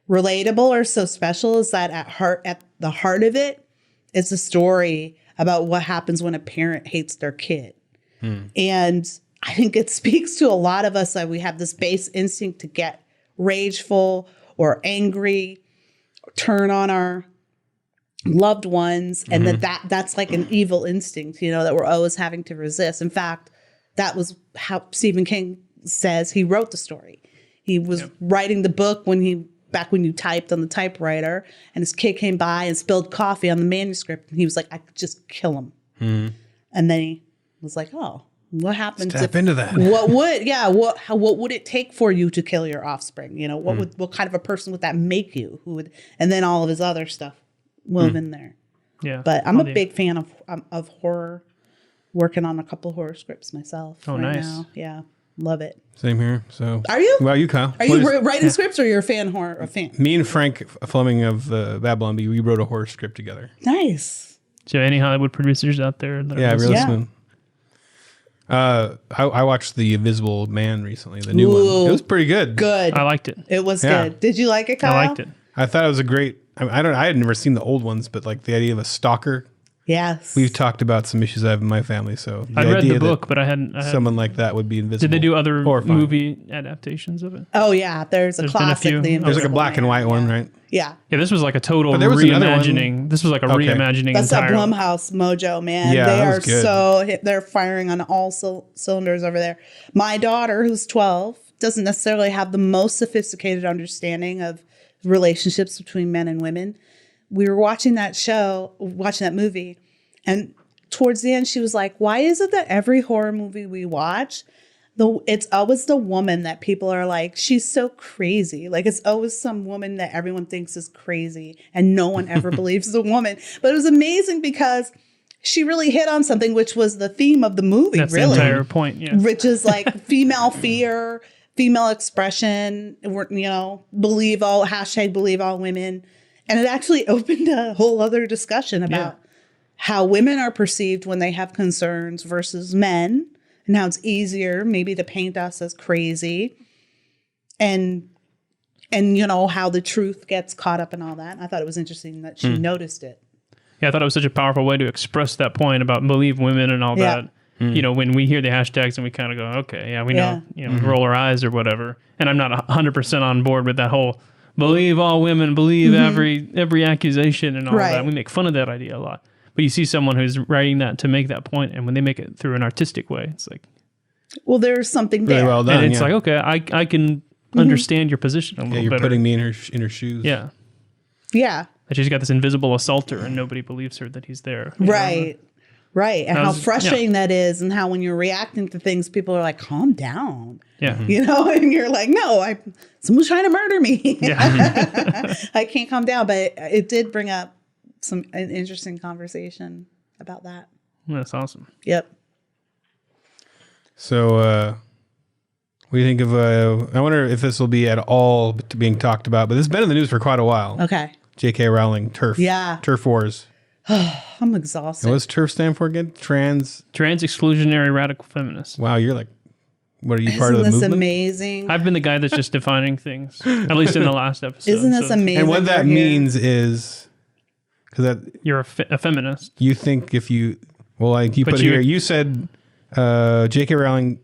relatable or so special is that at the heart of it, it's a story about what happens when a parent hates their kid. And I think it speaks to a lot of us that we have this base instinct to get rageful or angry, or turn on our loved ones, and that's like an evil instinct, that we're always having to resist. In fact, that was how Stephen King says he wrote the story. He was writing the book back when you typed on the typewriter, and his kid came by and spilled coffee on the manuscript, and he was like, I could just kill him. And then he was like, oh, what happens? Tap into that. What would it take for you to kill your offspring? What kind of a person would that make you? And then all of his other stuff wove in there. Yeah. But I'm a big fan of horror. Working on a couple horror scripts myself. Oh, right nice. now. Yeah, love it. Same here. So Are you? What about you, Kyle? Are you writing scripts, or you're a fan? Me and Frank Fleming of the Babylon Bee, we wrote a horror script together. Nice. So any Hollywood producers out there? That are Yeah, listening? really smooth. I watched The Invisible Man recently, the new Ooh. one. It was pretty good. Good. I liked it. It was Yeah. good. Did you like it, Kyle? I liked it. I thought it was a great. I had never seen the old ones, but like the idea of a stalker. Yes. We've talked about some issues I have in my family, so I read idea the that book, but I hadn't. someone like that would be invisible. Did they do other horrifying. movie adaptations of it? Oh yeah, there's a There's been a classic. few. The There's like a Invisible black and Man. white one, right? Yeah. Yeah, this was like a total there was another one. reimagining. This was like a Okay. reimagining. That's that entirely. Blumhouse mojo, man. Yeah, they that are was good. so they're firing on all cylinders over there. My daughter, who's 12, doesn't necessarily have the most sophisticated understanding of relationships between men and women. We were watching that movie, and towards the end, she was like, "Why is it that every horror movie we watch, it's always the woman that people are like, she's so crazy. Like it's always some woman that everyone thinks is crazy and no one ever believes the woman." But it was amazing because she really hit on something, which was the theme of the movie, That's really. the entire point. Yeah. Which is like female fear, female expression, believe all women. And it actually opened a whole other discussion about how women are perceived when they have concerns versus men, and how it's easier maybe to paint us as crazy, and how the truth gets caught up in all that. And I thought it was interesting that she noticed it. Yeah, I thought it was such a powerful way to express that point about believe women and all that. When we hear the hashtags and we kind of go, okay, yeah, we know, we roll our eyes or whatever. And I'm not 100% on board with that whole believe all women, believe every accusation and all that. We make fun of that idea a lot. But you see someone who's writing that to make that point, and when they make it through an artistic way, it's like, well, there's something Really there. well done. and it's like, okay, I can understand your position a little you're better. putting me in her shoes. Yeah. Yeah. That she's got this invisible assaulter and nobody believes her that he's there. Right. Right. And how frustrating that is, and how when you're reacting to things, people are like, calm down. Yeah. You know, and you're like, no, someone's trying to murder me. Yeah. I can't calm down. But it did bring up an interesting conversation about that. That's awesome. Yep. So, what do you think of, I wonder if this will be at all being talked about, but this has been in the news for quite a while. Okay. J.K. Rowling, TERF. Yeah. TERF wars. I'm exhausted. And what does TERF stand for again? Trans exclusionary radical feminist. Wow, you're like, what are you part of the Isn't this movement? amazing? I've been the guy that's just defining things, at least in the last episode. Isn't this amazing? And what that means is, because that you're a feminist. you think if you, well, like you put it here, you said J.K. Rowling,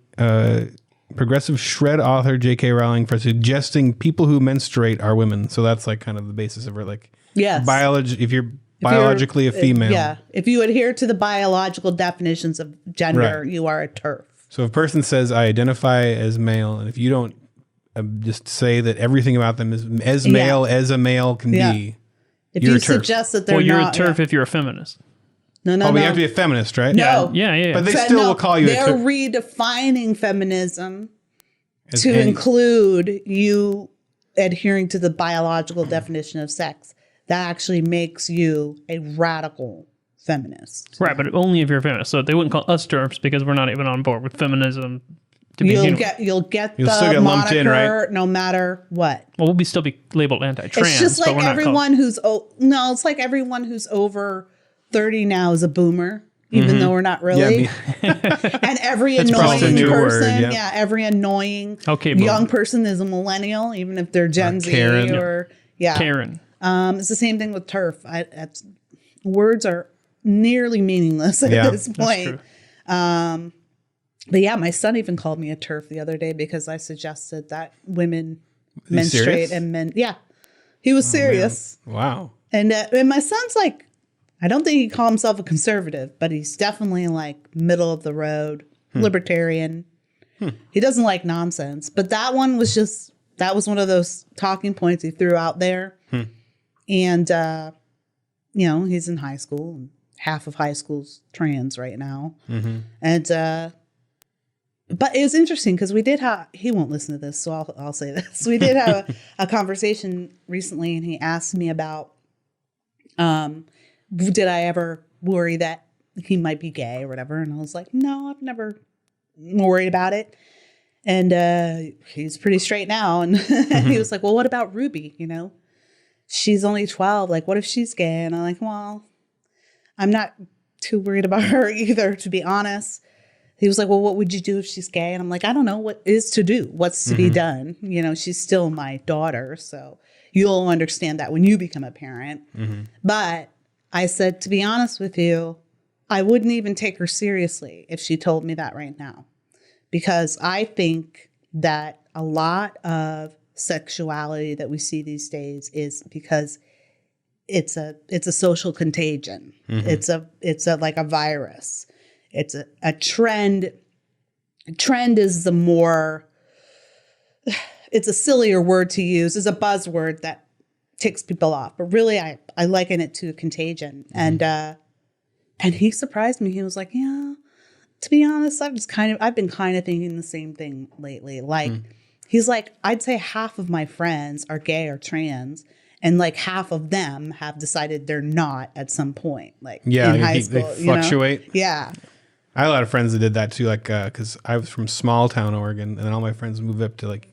progressive shred author J.K. Rowling for suggesting people who menstruate are women. So that's like kind of the basis of her, like, yes. if you're biologically a female. Yeah. If you adhere to the biological definitions of gender, Right. you are a TERF. So if a person says, I identify as male, and if you don't just say that everything about them is as male as a male can be, If you're you a TERF. suggest that they're You're not, a TERF if you're a feminist. No, but you have to be a feminist, right? No. Yeah. But they still will call you a They're TERF. redefining feminism As to any- include you adhering to the biological definition of sex. That actually makes you a radical feminist. Right, but only if you're a feminist. So they wouldn't call us TERFs because we're not even on board with feminism. You'll get You'll the still get lumped moniker in, right? no matter what. Well, we'll still be labeled anti-trans. It's just but like we're not everyone who's it's like everyone who's over 30 now is a boomer, even though we're not really. And every probably annoying a new word, person, yeah. every annoying Okay, young boomer. person is a millennial, even if they're Gen Z Karen. or Karen. It's the same thing with TERF. Words are nearly meaningless at this point. But yeah, my son even called me a TERF the other day because I suggested that women menstruate serious? and men. Yeah, he was serious. Man. Wow. And my son's like, I don't think he'd call himself a conservative, but he's definitely like middle of the road, libertarian. He doesn't like nonsense. But that was one of those talking points he threw out there. And, he's in high school. And half of high school's trans right now. And, but it was interesting because we did he won't listen to this, so I'll say this. We did have a conversation recently, and he asked me about, did I ever worry that he might be gay or whatever? And I was like, no, I've never worried about it. And he's pretty straight now. And he was like, well, what about Ruby? She's only 12. Like, what if she's gay? And I'm like, well, I'm not too worried about her either, to be honest. He was like, well, what would you do if she's gay? And I'm like, I don't know what is to do. What's to be done? She's still my daughter. So you'll understand that when you become a parent. But I said, to be honest with you, I wouldn't even take her seriously if she told me that right now. Because I think that a lot of sexuality that we see these days is because it's a social contagion. It's a like a virus. It's a trend. Trend is the more, it's a sillier word to use. It's a buzzword that ticks people off. But really, I liken it to a contagion. And he surprised me. He was like, yeah, to be honest, I've been kind of thinking the same thing lately. Like, he's like, I'd say half of my friends are gay or trans. And like half of them have decided they're not at some point, like in high school. They fluctuate. Yeah. I had a lot of friends that did that too, like, because I was from small town Oregon, and then all my friends moved up to like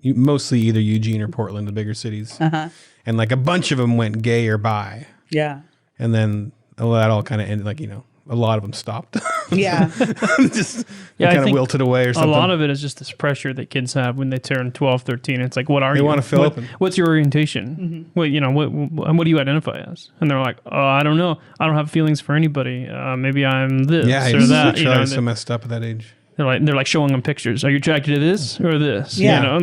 mostly either Eugene or Portland, the bigger cities. And like a bunch of them went gay or bi. Yeah. And then that all kind of ended, like, a lot of them stopped. Yeah. Just I kind of think wilted away or something. A lot of it is just this pressure that kids have when they turn 12, 13. It's like, what are you? They want to fill up. What's your orientation? What do you identify as? And they're like, oh, I don't know. I don't have feelings for anybody. Maybe I'm this or that. It's so messed up at that age. They're like showing them pictures. Are you attracted to this or this? Yeah.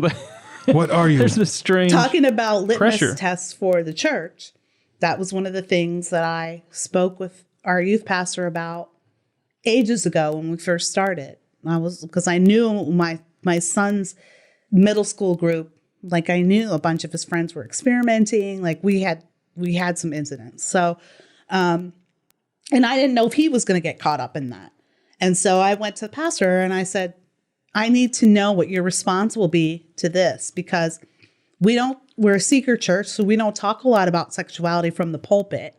What are you? There's this strange Talking about litmus pressure. tests for the church. That was one of the things that I spoke with our youth pastor about ages ago when we first started. Because I knew my son's middle school group, like I knew a bunch of his friends were experimenting. Like we had we had some incidents. So, and I didn't know if he was going to get caught up in that. And so I went to the pastor and I said, I need to know what your response will be to this, because we're a seeker church, so we don't talk a lot about sexuality from the pulpit,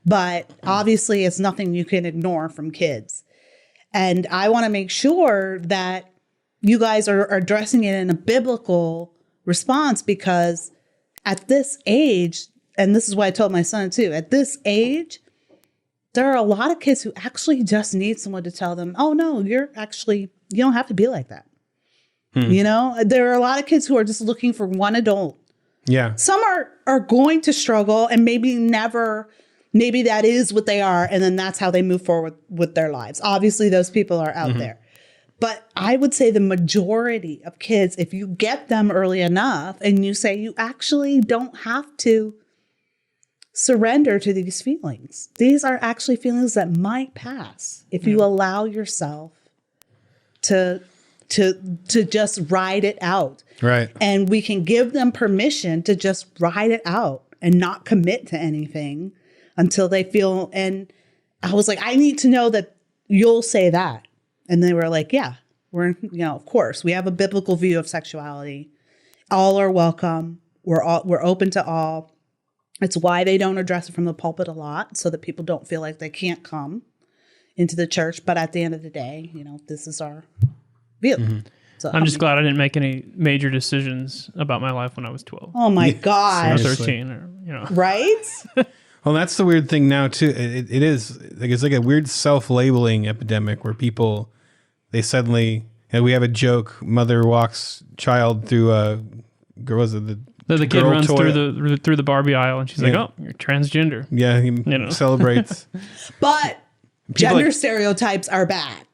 but obviously it's nothing you can ignore from kids. And I want to make sure that you guys are addressing it in a biblical response, because at this age, and this is what I told my son too, at this age, there are a lot of kids who actually just need someone to tell them, oh no, you don't have to be like that. You know, there are a lot of kids who are just looking for one adult. Yeah. Some are going to struggle, and maybe that is what they are. And then that's how they move forward with their lives. Obviously, those people are out there. But I would say the majority of kids, if you get them early enough and you say you actually don't have to surrender to these feelings. These are actually feelings that might pass if you allow yourself to just ride it out. Right. And we can give them permission to just ride it out and not commit to anything until they feel. And I was like, I need to know that you'll say that. And they were like, yeah, of course, we have a biblical view of sexuality. All are welcome. We're open to all. It's why they don't address it from the pulpit a lot, so that people don't feel like they can't come into the church. But at the end of the day, this is our view. So, I'm just glad I didn't make any major decisions about my life when I was 12. Oh my Or gosh. 13, or Right? Well, that's the weird thing now too. It is like it's like a weird self-labeling epidemic where people, they suddenly, we have a joke: mother walks child through the kid runs through the Barbie aisle, and she's like, "Oh, you're transgender." Yeah, he celebrates. But gender stereotypes are bad.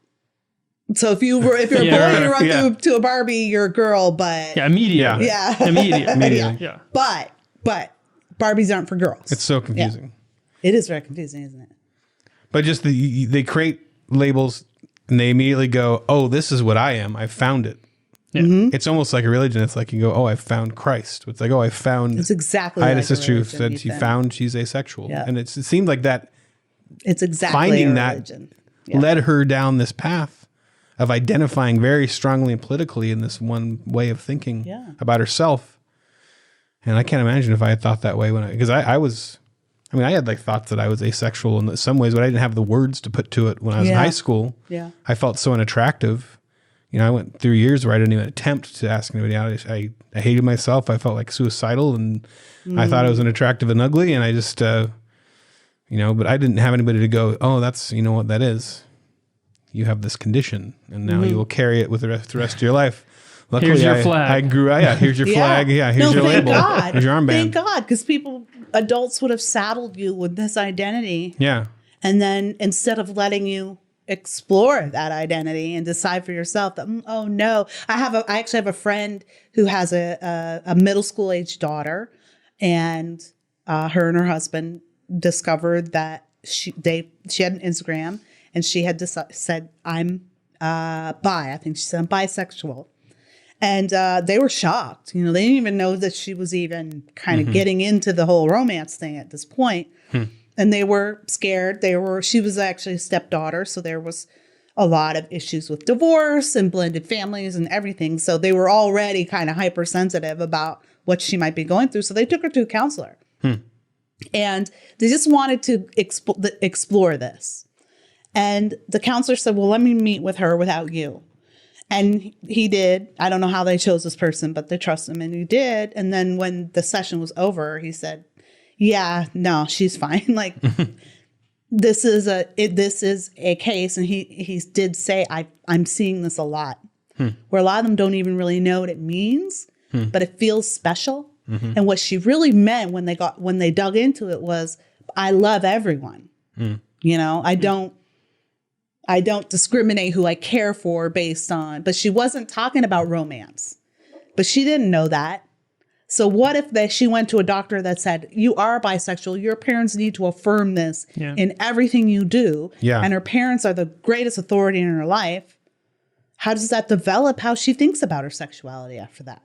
So if you're a boy and you run through to a Barbie, you're a girl. But immediately. Yeah, immediately. Yeah. But Barbies aren't for girls. It's so confusing. Yeah. It is very confusing, isn't it? But just they create labels and they immediately go, "Oh, this is what I am. I found it." Yeah. It's almost like a religion. It's like you go, "Oh, I found Christ." It's like, "Oh, I found." It's exactly. I had like a sister who said she's asexual, and it seemed like that. It's exactly finding a religion. That led her down this path of identifying very strongly and politically in this one way of thinking about herself. And I can't imagine if I had thought that way because I had like thoughts that I was asexual in some ways, but I didn't have the words to put to it when I was in high school. Yeah. I felt so unattractive. I went through years where I didn't even attempt to ask anybody out. I hated myself. I felt like suicidal, and I thought I was unattractive and ugly. And I just, but I didn't have anybody to go, "Oh, that's, what that is. You have this condition, and now you will carry it with the rest of your life." Luckily, here's your flag. I grew up. Here's your flag. Yeah, here's your label. God. Here's your armband. Thank God, because adults would have saddled you with this identity. Yeah. And then instead of letting you explore that identity and decide for yourself that, oh no, I actually have a friend who has a middle school age daughter, and her and her husband discovered that she had an Instagram, and she had said, I'm bi. I think she said, I'm bisexual. And they were shocked. They didn't even know that she was even kind of getting into the whole romance thing at this point. And they were scared. She was actually a stepdaughter, so there was a lot of issues with divorce and blended families and everything. So they were already kind of hypersensitive about what she might be going through. So they took her to a counselor. And they just wanted to explore this. And the counselor said, well, let me meet with her without you. And he did. I don't know how they chose this person, but they trust him, and he did. And then when the session was over, he said, yeah, no, she's fine. Like, this is a case. And he did say, I'm seeing this a lot, where a lot of them don't even really know what it means, but it feels special. And what she really meant when they dug into it was, I love everyone. I don't discriminate who I care for based on, but she wasn't talking about romance, but she didn't know that. So what if she went to a doctor that said, you are bisexual, your parents need to affirm this in everything you do. Yeah. And her parents are the greatest authority in her life. How does that develop how she thinks about her sexuality after that?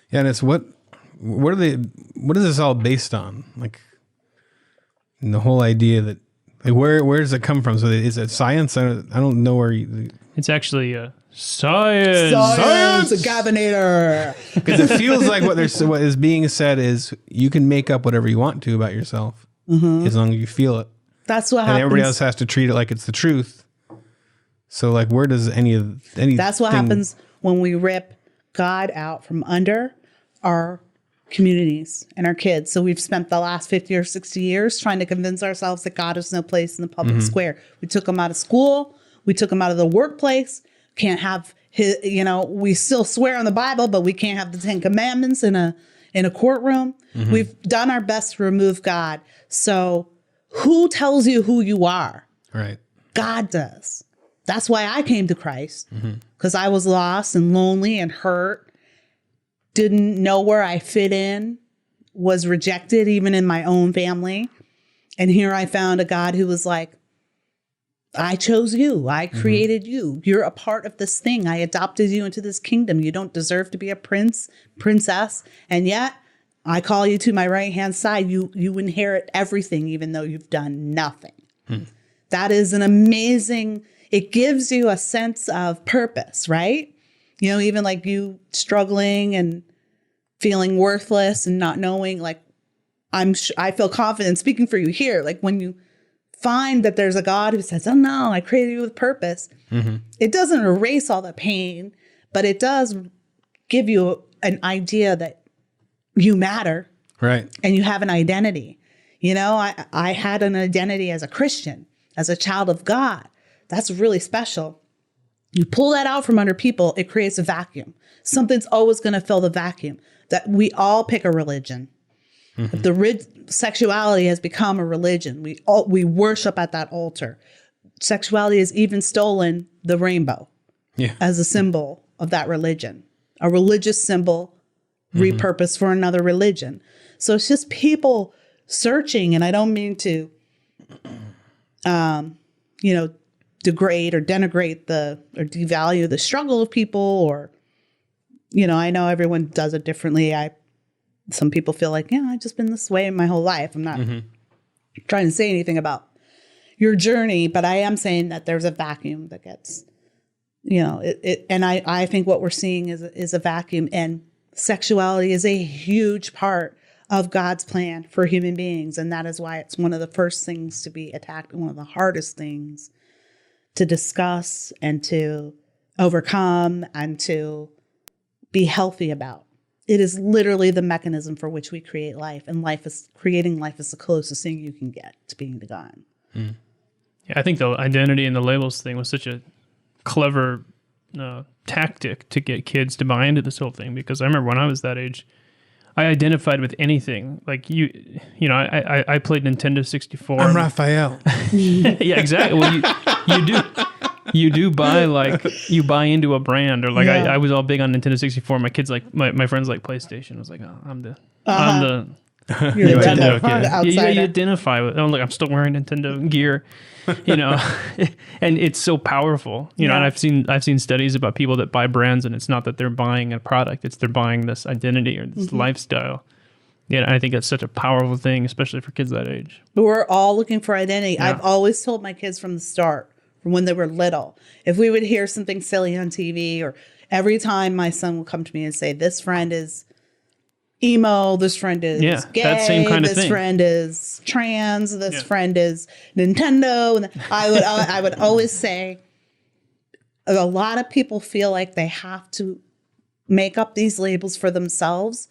Yeah. And it's what what is this all based on? Like, and the whole idea that, like, where does it come from? So is it science? I don't know where it's actually science. Science, a Gavinator. Because it feels like what is being said is you can make up whatever you want to about yourself as long as you feel it. That's what happens. And everybody else has to treat it like it's the truth. So, like, where does any? That's what happens when we rip God out from under our communities and our kids. So we've spent the last 50 or 60 years trying to convince ourselves that God has no place in the public square. We took him out of school. We took him out of the workplace. Can't have his, we still swear on the Bible, but we can't have the 10 Commandments in a courtroom. We've done our best to remove God. So who tells you who you are? Right. God does. That's why I came to Christ, because I was lost and lonely and hurt, didn't know where I fit in, was rejected even in my own family. And here I found a God who was like, I chose you. I created you. You're a part of this thing. I adopted you into this kingdom. You don't deserve to be a prince, princess. And yet I call you to my right-hand side. You inherit everything, even though you've done nothing. That is an amazing, it gives you a sense of purpose, right? Even like you struggling and feeling worthless and not knowing, like, I feel confident speaking for you here. Like, when you find that there's a God who says, oh no, I created you with purpose. It doesn't erase all the pain, but it does give you an idea that you matter. Right. And you have an identity. I had an identity as a Christian, as a child of God. That's really special. You pull that out from under people, it creates a vacuum. Something's always going to fill the vacuum. That we all pick a religion. If sexuality has become a religion, we worship at that altar. Sexuality has even stolen the rainbow as a symbol of that religion. A religious symbol repurposed for another religion. So it's just people searching, and I don't mean to, degrade or denigrate or devalue the struggle of people, or, I know everyone does it differently. Some people feel like, I've just been this way my whole life. I'm not trying to say anything about your journey, but I am saying that there's a vacuum that gets, and I think what we're seeing is a vacuum, and sexuality is a huge part of God's plan for human beings. And that is why it's one of the first things to be attacked, one of the hardest things to discuss and to overcome and to be healthy about. It is literally the mechanism for which we create life, and creating life is the closest thing you can get to being the God. Yeah, I think the identity and the labels thing was such a clever tactic to get kids to buy into this whole thing, because I remember when I was that age, I identified with anything. Like I played Nintendo 64. I'm Raphael. Yeah, exactly. Well, you do buy, like, you buy into a brand, or like I was all big on Nintendo 64. My kids my friends like PlayStation. I was like, I'm the You're the Nintendo kid. You identify with. Oh, look, I'm still wearing Nintendo gear, and it's so powerful. And I've seen studies about people that buy brands, and it's not that they're buying a product; it's they're buying this identity or this lifestyle. Yeah, I think that's such a powerful thing, especially for kids that age. But we're all looking for identity. Yeah. I've always told my kids from the start, from when they were little, if we would hear something silly on TV, or every time my son will come to me and say, this friend is emo, this friend is gay, that same kind of this thing. Friend is trans, this friend is Nintendo. And I would always say, a lot of people feel like they have to make up these labels for themselves,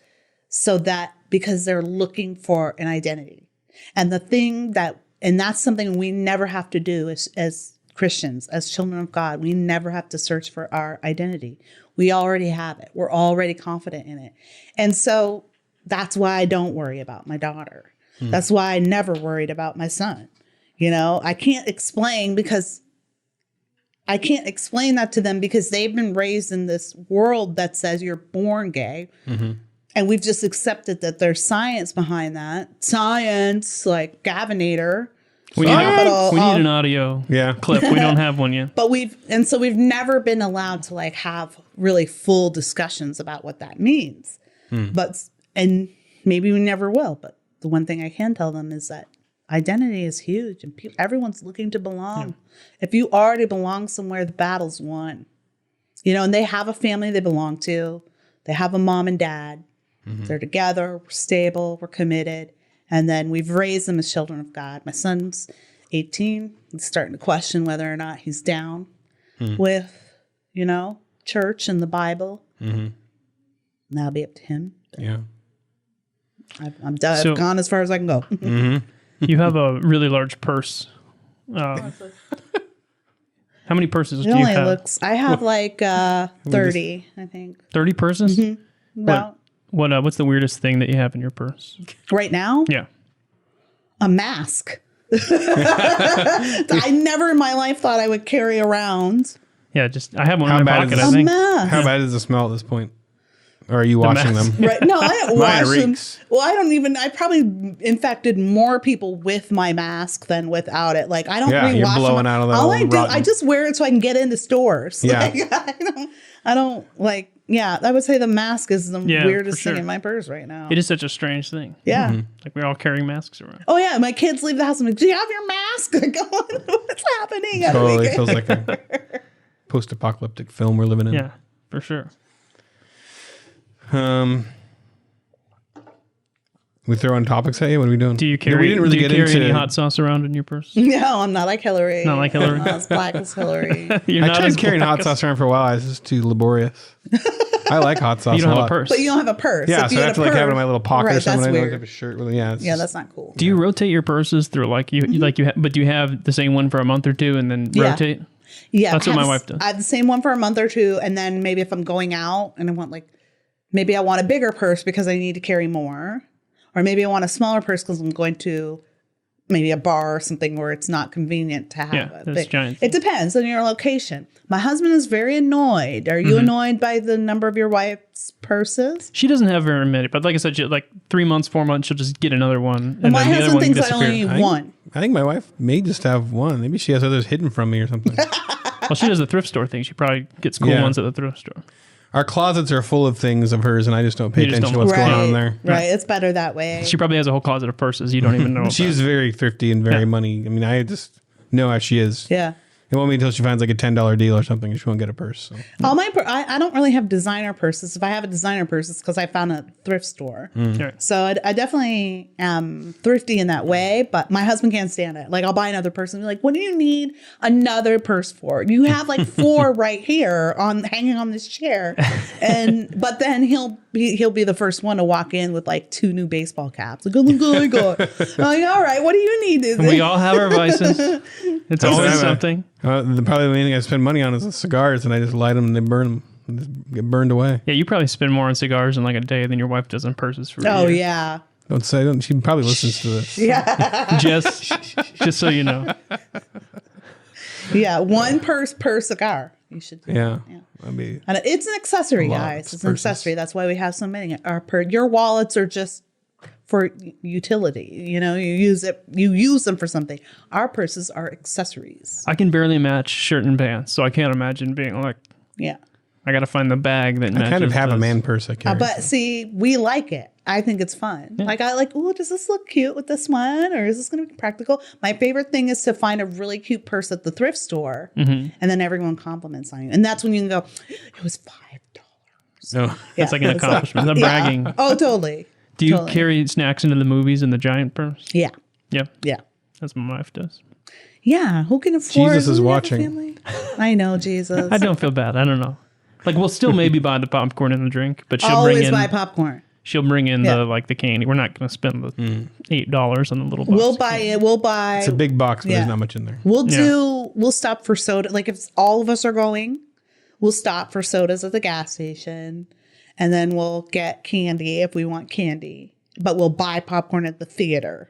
because they're looking for an identity. And that's something we never have to do as Christians, as children of God. We never have to search for our identity. We already have it. We're already confident in it. And so that's why I don't worry about my daughter. That's why I never worried about my son. I can't explain that to them, because they've been raised in this world that says you're born gay. And we've just accepted that there's science behind that. Science, like Gavinator. We need an audio clip. We don't have one yet. But we've never been allowed to have really full discussions about what that means. And maybe we never will. But the one thing I can tell them is that identity is huge, and everyone's looking to belong. If you already belong somewhere, the battle's won. You know, and they have a family they belong to. They have a mom and dad. They're together. We're stable. We're committed. And then we've raised them as children of God. My son's 18. He's starting to question whether or not he's down with, you know, church and the Bible. And that'll be up to him. Yeah. I'm done. So- I've gone as far as I can go. You have a really large purse. How many purses do you have? I have like 30, I think. 30 purses? About What's the weirdest thing that you have in your purse? right now, Yeah. a mask. I never in my life thought I would carry around Yeah, I have one How in my bad pocket, is I this? a think. mask. How bad does it smell at this point? Or are you washing them? Right? No, I don't Mine wash them. reeks. Well, I probably infected more people with my mask than without it. Like I don't Yeah, you're rewash blowing them. out of that All I old do, rotten- I just wear it so I can get into stores. Yeah. Like, I don't like. Yeah, I would say the mask is the Yeah, weirdest for sure. thing in my purse right now. It is such a strange thing. Yeah. Like we're all carrying masks around. Oh yeah, my kids leave the house. I'm like, do you have your mask? I go, what's happening? Totally feels like a post-apocalyptic film we're living in. Yeah, for sure. We throwing topics at you? What are we doing? Do you We carry, didn't really do you get carry into any hot sauce around in your purse? No, I'm not like Hillary. Not like Hillary? I'm not as black as Hillary. You're I not tried as carrying black hot as- sauce around for a while. It's just too laborious. I like hot sauce You don't a have lot. a purse. But you don't have a purse. Yeah, If so you I had have to a like have it in purse- my little pocket right, or something. That's I don't weird. have a shirt with it. Yeah, it's Yeah, just- that's not cool. Do you rotate your purses through like but do you have the same one for a month or two and then Yeah. rotate? Yeah, That's what I my have wife does. I have the same one for a month or two, and then maybe if I'm going out and I want maybe I want a bigger purse because I need to carry more, or maybe I want a smaller purse because I'm going to maybe a bar or something where it's not convenient to have Yeah, a those big. giant It depends on your location. My husband is very annoyed. Are you annoyed by the number of your wife's purses? She doesn't have very many, but like I said, like 3 months, 4 months, she'll just get another one. And My then the other husband one thinks I disappear. only need one. I think my wife may just have one. Maybe she has others hidden from me or something. Well, she does the thrift store thing. She probably gets cool Yeah. ones at the thrift store. Our closets are full of things of hers, and I just don't pay You just attention to don't- what's going on in Right, there. right. It's better that way. She probably has a whole closet of purses you don't even know about. She's very thrifty and very money. I mean, I just know how she is. Yeah. It won't be until she finds like a $10 deal or something, and she won't get a purse. So. All I don't really have designer purses. If I have a designer purse, it's because I found a thrift store. Right. So I definitely am thrifty in that way, but my husband can't stand it. Like I'll buy another purse and be like, what do you need another purse for? You have like 4 right here hanging on this chair. But then he'll be the first one to walk in with like 2 new baseball caps. Like, oh, look what I got. I'm like, all right, what do you need? We all have our vices. It's always right. something. Probably the only thing I spend money on is the cigars, and I just light them and they burn them. They just get burned away. Yeah, you probably spend more on cigars in like a day than your wife does on purses for a Oh year. yeah. Don't say. Don't. She probably listens to this. Yeah. Just so you know. Yeah. 1 purse per cigar. You should do Yeah. that. Yeah. That'd be. And it's an accessory, A lot of guys. It's an purses. accessory. That's why we have so many. Your wallets are just for utility. You know, you use them for something. Our purses are accessories. I can barely match shirt and pants, so I can't imagine being like, Yeah. I got to find the bag that matches. I kind of have a this. man purse I carry. But see, we like it. I think it's fun. Like oh, does this look cute with this one? Or is this going to be practical? My favorite thing is to find a really cute purse at the thrift store and then everyone compliments on you. And that's when you can go, it was $5. no. It's like an accomplishment. The bragging. Oh, totally. Do you Totally. carry snacks into the movies in the giant purse? Yeah. Yeah, Yeah. that's what my wife does. Yeah. Who can afford Jesus is who have a watching. family? I know, Jesus. I don't feel bad. I don't know. Like we'll still maybe buy the popcorn and the drink, but she'll Always bring in buy popcorn. she'll bring in Yeah. the candy. We're not going to spend the $8 on the little box. We'll buy it. We'll buy. It's a big box, but Yeah. there's not much in there. We'll stop for soda. Like if all of us are going, we'll stop for sodas at the gas station and then we'll get candy if we want candy. But we'll buy popcorn at the theater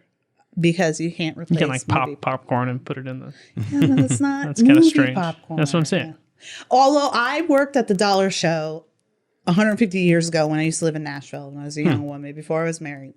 because you can't replace You can like pop movie popcorn and put it in the. Yeah, but it's not That's kind of movie strange. popcorn. That's what I'm saying. Yeah. Although I worked at the Dollar Show 150 years ago when I used to live in Nashville when I was a young woman before I was married.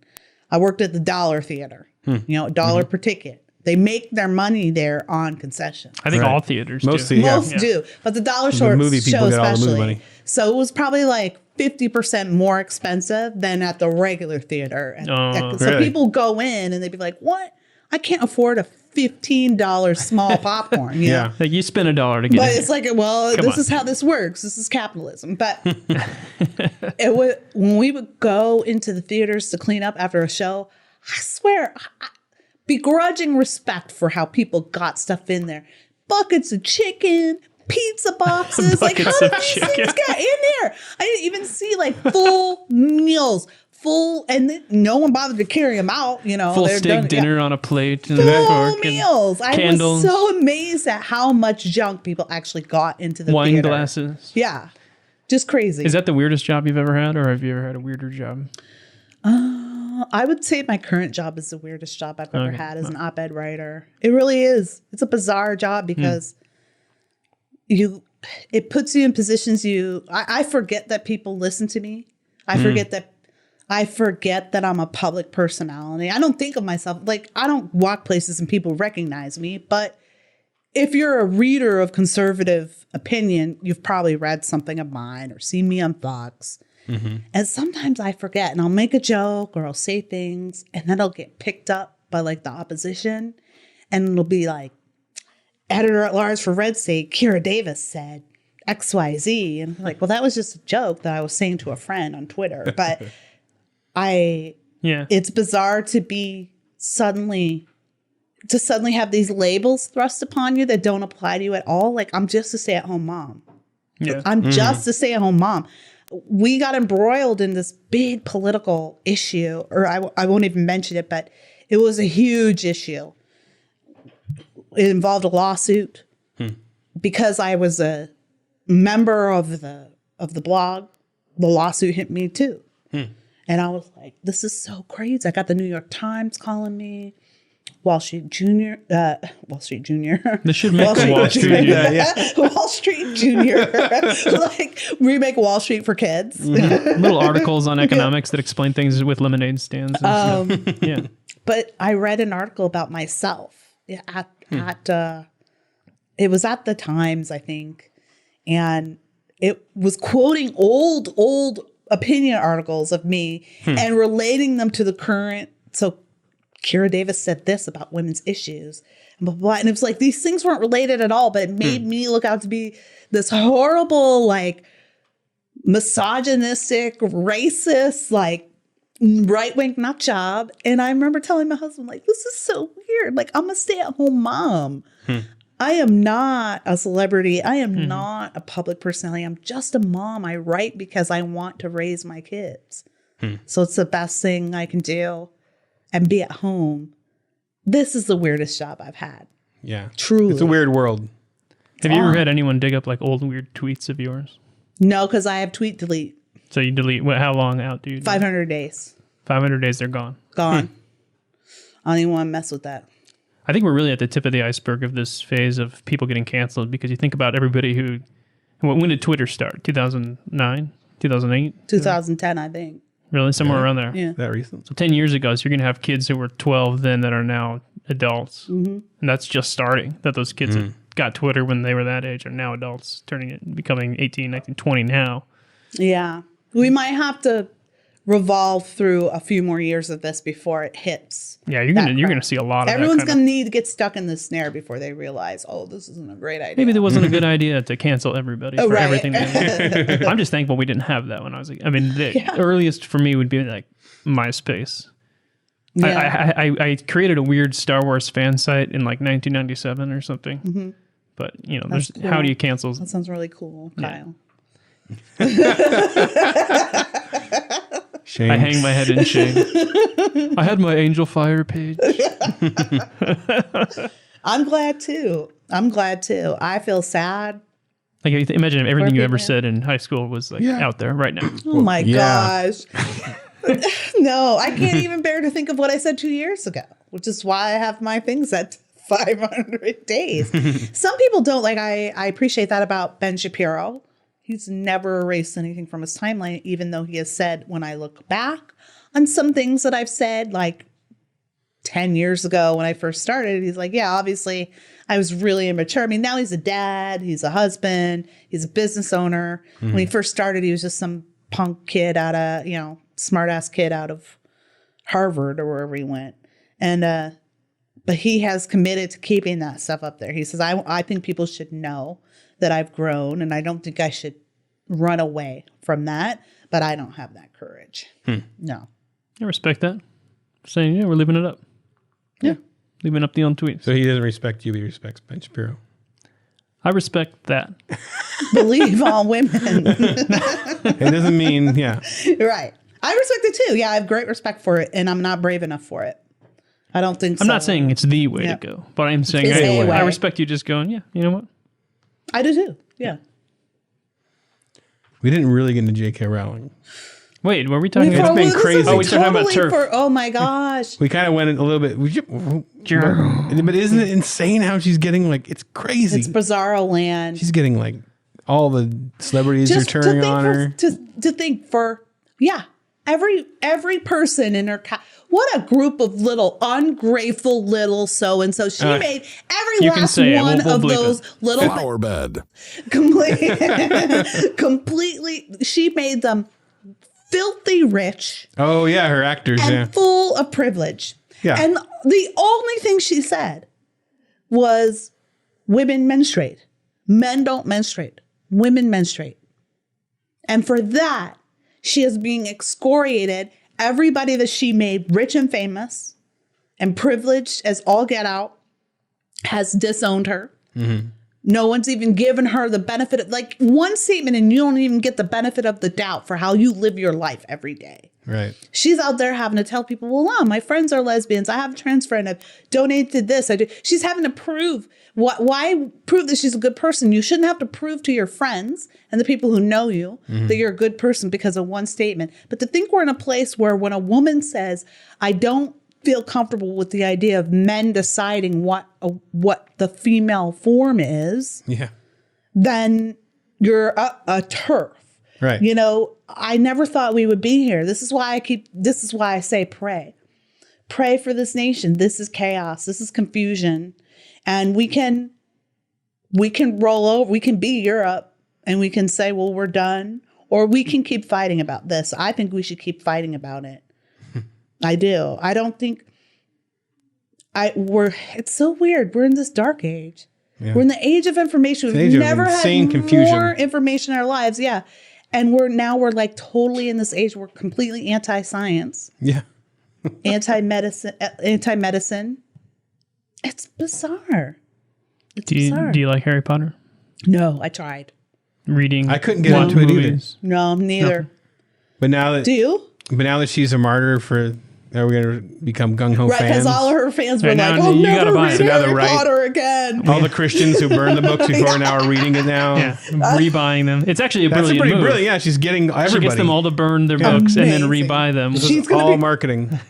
I worked at the Dollar Theater. You know, $1 per ticket. They make their money there on concessions. I think Right. all theaters Mostly, do. yeah. Most do, but the Dollar Show movie people show get all the movie especially. money. So it was probably like 50% more expensive than at the regular theater. So really? people go in and they'd be like, what? I can't afford a $15 small popcorn. You know? Like you spend $1 to get But in it's like, well, this is how this works. This is capitalism. But when we would go into the theaters to clean up after a show, I swear, begrudging respect for how people got stuff in there. Buckets of chicken, pizza boxes. Like, how did these things get in there? I didn't even see like full meals. And no one bothered to carry them out, you know. Full steak dinner on a plate. And full meals. I candles. was so amazed at how much junk people actually got into the wine theater. glasses. Yeah. Just crazy. Is that the weirdest job you've ever had, or have you ever had a weirder job? I would say my current job is the weirdest job I've ever had as an op-ed writer. It really is. It's a bizarre job because it puts you in positions I forget that people listen to me. I forget that I'm a public personality. I don't think of myself like I don't walk places and people recognize me. But if you're a reader of conservative opinion, you've probably read something of mine or seen me on Fox. Mm-hmm. And sometimes I forget and I'll make a joke or I'll say things and then it'll get picked up by like the opposition. And it'll be like, editor at large for Red State, Kira Davis said XYZ. And I'm like, well, that was just a joke that I was saying to a friend on Twitter. But it's bizarre to suddenly have these labels thrust upon you that don't apply to you at all. Like, I'm just a stay-at-home mom. Yeah. I'm just a stay-at-home mom. We got embroiled in this big political issue, or I won't even mention it, but it was a huge issue. It involved a lawsuit because I was a member of the blog. The lawsuit hit me too. And I was like, this is so crazy. I got the New York Times calling me, Wall Street Junior. This should make Wall Street. Wall Street Junior. Like, remake Wall Street for kids. Little articles on economics that explain things with lemonade stands. And But I read an article about myself at it was at the Times, I think. And it was quoting old opinion articles of me and relating them to the current. So Kira Davis said this about women's issues and blah, blah, blah. And it was like, these things weren't related at all, but it made me look out to be this horrible, like misogynistic, racist, like right-wing nut job. And I remember telling my husband, like, this is so weird. Like, I'm a stay-at-home mom. I am not a celebrity. I am not a public personality. I'm just a mom. I write because I want to raise my kids. So it's the best thing I can do and be at home. This is the weirdest job I've had. Yeah. Truly. It's a weird world. Have you ever had anyone dig up like old weird tweets of yours? No, because I have tweet delete. So you delete, how long out do you do? 500 days. 500 days, they're gone. Gone. I don't even want to mess with that. I think we're really at the tip of the iceberg of this phase of people getting canceled because you think about everybody who, when did Twitter start? 2009? 2008? 2010, I think. Really? Somewhere around there? Yeah. That recent. So 10 years ago, so you're going to have kids who were 12 then that are now adults. And that's just starting. That those kids that got Twitter when they were that age are now adults, becoming 18, 19, 20 now. Yeah. We might have to revolve through a few more years of this before it hits. Yeah, you're gonna see a lot of Everyone's that gonna need to get stuck in the snare before they realize, oh, this isn't a great idea. Maybe there wasn't a good idea to cancel everybody for everything. I'm just thankful we didn't have that when I was like, I mean, the earliest for me would be like MySpace. Yeah. I created a weird Star Wars fan site in like 1997 or something. But you know, there's cool. How do you cancel? That sounds really cool, Kyle. Shame. I hang my head in shame. I had my Angel Fire page. I'm glad too. I feel sad. Like imagine if everything you ever said in high school was like out there right now. Oh my gosh. No, I can't even bear to think of what I said 2 years ago, which is why I have my things at 500 days. Some people don't. Like I appreciate that about Ben Shapiro. He's never erased anything from his timeline, even though he has said, when I look back on some things that I've said, like 10 years ago when I first started, he's like, yeah, obviously I was really immature. I mean, now he's a dad, he's a husband, he's a business owner. When he first started, he was just some punk kid out of, smart ass kid out of Harvard or wherever he went. And, but he has committed to keeping that stuff up there. He says, I think people should know that I've grown, and I don't think I should run away from that, but I don't have that courage. No. I respect that. Saying, yeah, we're living it up. Yeah. Leaving up the own tweets. So he doesn't respect you, but he respects Ben Shapiro. I respect that. Believe all women. It doesn't mean, yeah. Right. I respect it too. Yeah, I have great respect for it, and I'm not brave enough for it. I don't think so. I'm not saying it's the way to go, but I'm saying I respect you just going, yeah, you know what? I do too. Yeah. We didn't really get into J.K. Rowling. Wait, were we talking about? It's been crazy. Oh, we're talking about TERF. Oh my gosh. We kind of went a little bit. But isn't it insane how she's getting it's crazy? It's bizarro land. She's getting all the celebrities are turning on her. To think every person in her what a group of little ungrateful little so and so. She made every last one of those little flower bed. Completely. She made them filthy rich. Oh yeah, her actors, and full of privilege. Yeah. And the only thing she said was women menstruate. Men don't menstruate. Women menstruate. And for that, she is being excoriated. Everybody that she made rich and famous and privileged as all get out has disowned her. Mm-hmm. No one's even given her the benefit of one statement, and you don't even get the benefit of the doubt for how you live your life every day. Right. She's out there having to tell people, well, my friends are lesbians. I have a trans friend. I've donated this. I do. She's having to prove why prove that she's a good person? You shouldn't have to prove to your friends and the people who know you that you're a good person because of one statement. But to think we're in a place where when a woman says, I don't feel comfortable with the idea of men deciding what the female form is, then you're a TERF. Right. I never thought we would be here. This is why I say pray. Pray for this nation. This is chaos. This is confusion. And we can roll over. We can be Europe and we can say, well, we're done. Or we can keep fighting about this. I think we should keep fighting about it. I do. I don't think it's so weird. We're in this dark age. Yeah. We're in the age of information. We've never had more information in our lives. Yeah. And we're totally in this age. We're completely anti-science. Yeah. Anti-medicine. It's bizarre. Do you like Harry Potter? No, I tried. Reading. I couldn't get into it either. No, neither. No. But now that do you? But now that she's a martyr are we going to become gung-ho fans? Right, because all of her fans were you never read Harry Potter again. All the Christians who burned the books before now are reading it now. Yeah, rebuying them. It's actually a brilliant move. Brilliant. Yeah, she's getting everybody. She gets them all to burn their books and then rebuy them. She's all marketing.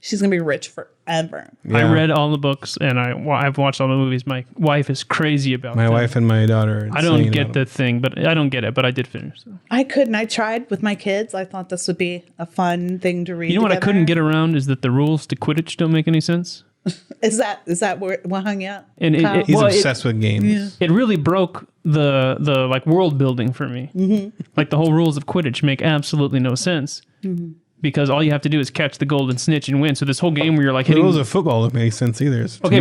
She's going to be rich forever. Yeah. I read all the books and I've watched all the movies. My wife is crazy about my wife and my daughter. I don't get the thing, but I don't get it, but I did finish. So. I couldn't. I tried with my kids. I thought this would be a fun thing to read. You know what I couldn't get around is that the rules to Quidditch don't make any sense. Is that what hung out? And he's obsessed with games. Yeah. It really broke the world building for me. Mm-hmm. The whole rules of Quidditch make absolutely no sense. Mm-hmm. Because all you have to do is catch the golden snitch and win. So this whole game where you're hitting... The rules of football don't make sense either. So look,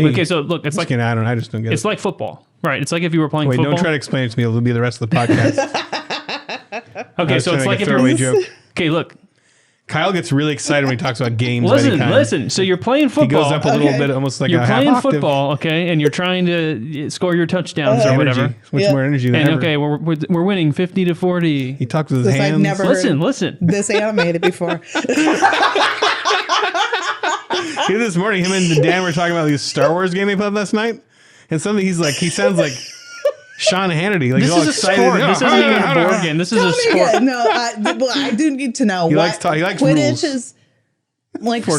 it's like... I just don't get it. It's like football. Right. It's like if you were playing football. Don't try to explain it to me. It'll be the rest of the podcast. Okay, so it's like if you're... Joke. Okay, look. Kyle gets really excited when he talks about games. Listen. So you're playing football. He goes up a little bit, almost like you're playing football, okay, and you're trying to score your touchdowns or whatever. Much more energy than ever. Okay, we're winning 50-40. He talks with his hands. I've never listen. This animated before. This morning, him and Dan were talking about this Star Wars game they played last night, and something he sounds like Sean Hannity. This is excited. Sport. This isn't even a board game. This is a sport. No, I do need to know. He likes Quidditch rules. Is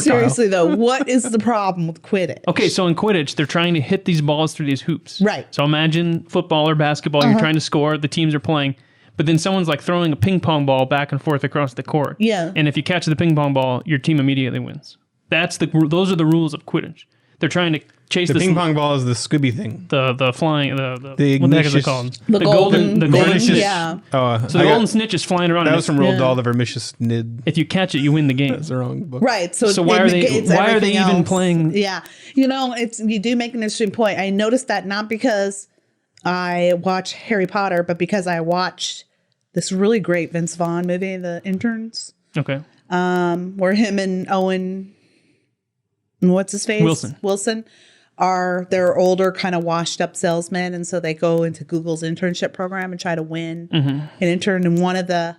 seriously though, what is the problem with Quidditch? Okay, so in Quidditch, they're trying to hit these balls through these hoops. Right. So imagine football or basketball. You're trying to score. The teams are playing. But then someone's throwing a ping pong ball back and forth across the court. Yeah. And if you catch the ping pong ball, your team immediately wins. Those are the rules of Quidditch. they're trying to chase The this ping pong ball is the Scooby thing. the flying the The what the heck is it Ignatius- called? The golden thing, snitch. yeah. Oh, So the golden snitch is flying around. that and was from Roald Yeah. Dahl, the Vermicious Nid. if you catch it, you win the game. That's the wrong book. Right. So why it are they negates why are they everything even else. playing? Yeah. You do make an interesting point. I noticed that not because I watch Harry Potter, but because I watched this really great Vince Vaughn movie, The Interns, Okay. where him and Owen, what's his face? Wilson they're older, kind of washed up salesmen. And so they go into Google's internship program and try to win an intern. And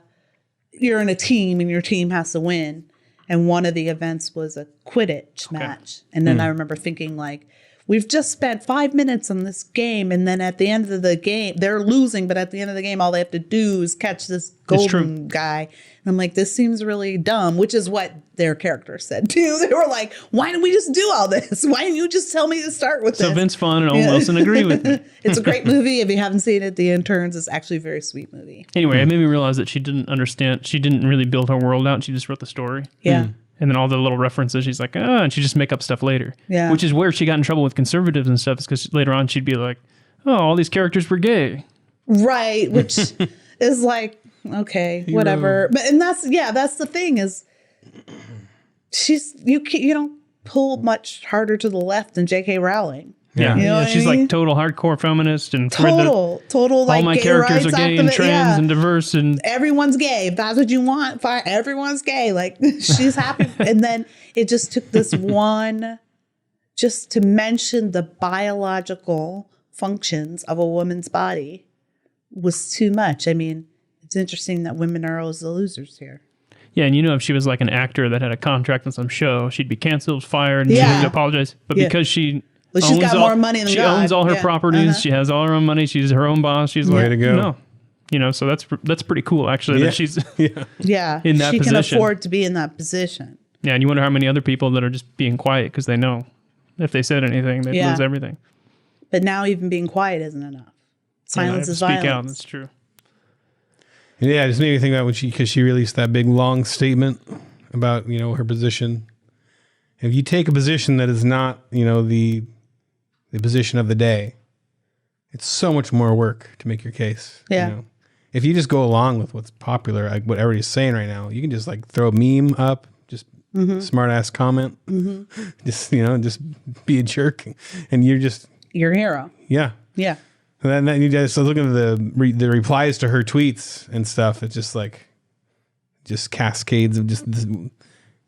you're in a team and your team has to win. And one of the events was a Quidditch match. And then I remember thinking, like, we've just spent 5 minutes on this game. And then at the end of the game, they're losing. But at the end of the game, all they have to do is catch this golden guy. And I'm like, this seems really dumb, which is what their character said, too. They were like, why didn't we just do all this? Why didn't you just tell me to start with this? So Vince Vaughn and Owen Wilson agree with me. It's a great movie. If you haven't seen it, The Interns is actually a very sweet movie. Anyway, it made me realize that she didn't understand. She didn't really build her world out. She just wrote the story. Yeah. And then all the little references, she's like, and she just make up stuff later. Yeah. Which is where she got in trouble with conservatives and stuff, is because later on she'd be like, oh, all these characters were gay. Right. Which is like, okay, whatever. But that's the thing is you don't pull much harder to the left than J.K. Rowling. Yeah. You know what she's I mean? like total hardcore feminist and Total like all my gay characters are rights gay and activist, trans and diverse and everyone's gay. If that's what you want, fine. Everyone's gay. Like she's happy. And then it just took this one just to mention the biological functions of a woman's body was too much. I mean, it's interesting that women are always the losers here. yeah, and if she was like an actor that had a contract on some show, she'd be canceled, fired, and she would apologize. But because she's got more money than she God. owns all her Yeah. properties. She has all her own money. She's her own boss. She's Way like, to go. no, so that's pretty cool actually. Yeah. That she's Yeah. in that she position. can afford to be in that position. yeah, and you wonder how many other people that are just being quiet because they know if they said anything they'd lose everything. But now even being quiet isn't enough. Silence is violence. Speak out. That's true. Yeah, it just made me think about because she released that big long statement about her position. If you take a position that is not the position of the day, it's so much more work to make your case. Yeah. If you just go along with what's popular, like what everybody's saying right now, you can just like throw a meme up, just smart ass comment, just just be a jerk, and you're Your hero. yeah. Yeah. And then you just look at the replies to her tweets and stuff. It's just like, just cascades of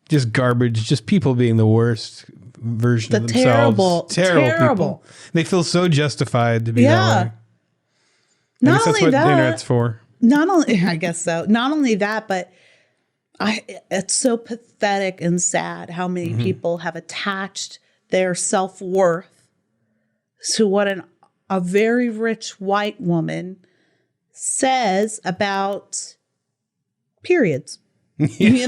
just garbage, just people being the worst version of themselves. Terrible people. They feel so justified to be that way. Not that's only what that, the internet's for. I guess so. Not only that, but it's so pathetic and sad how many people have attached their self-worth to what a very rich white woman says about periods. Well, you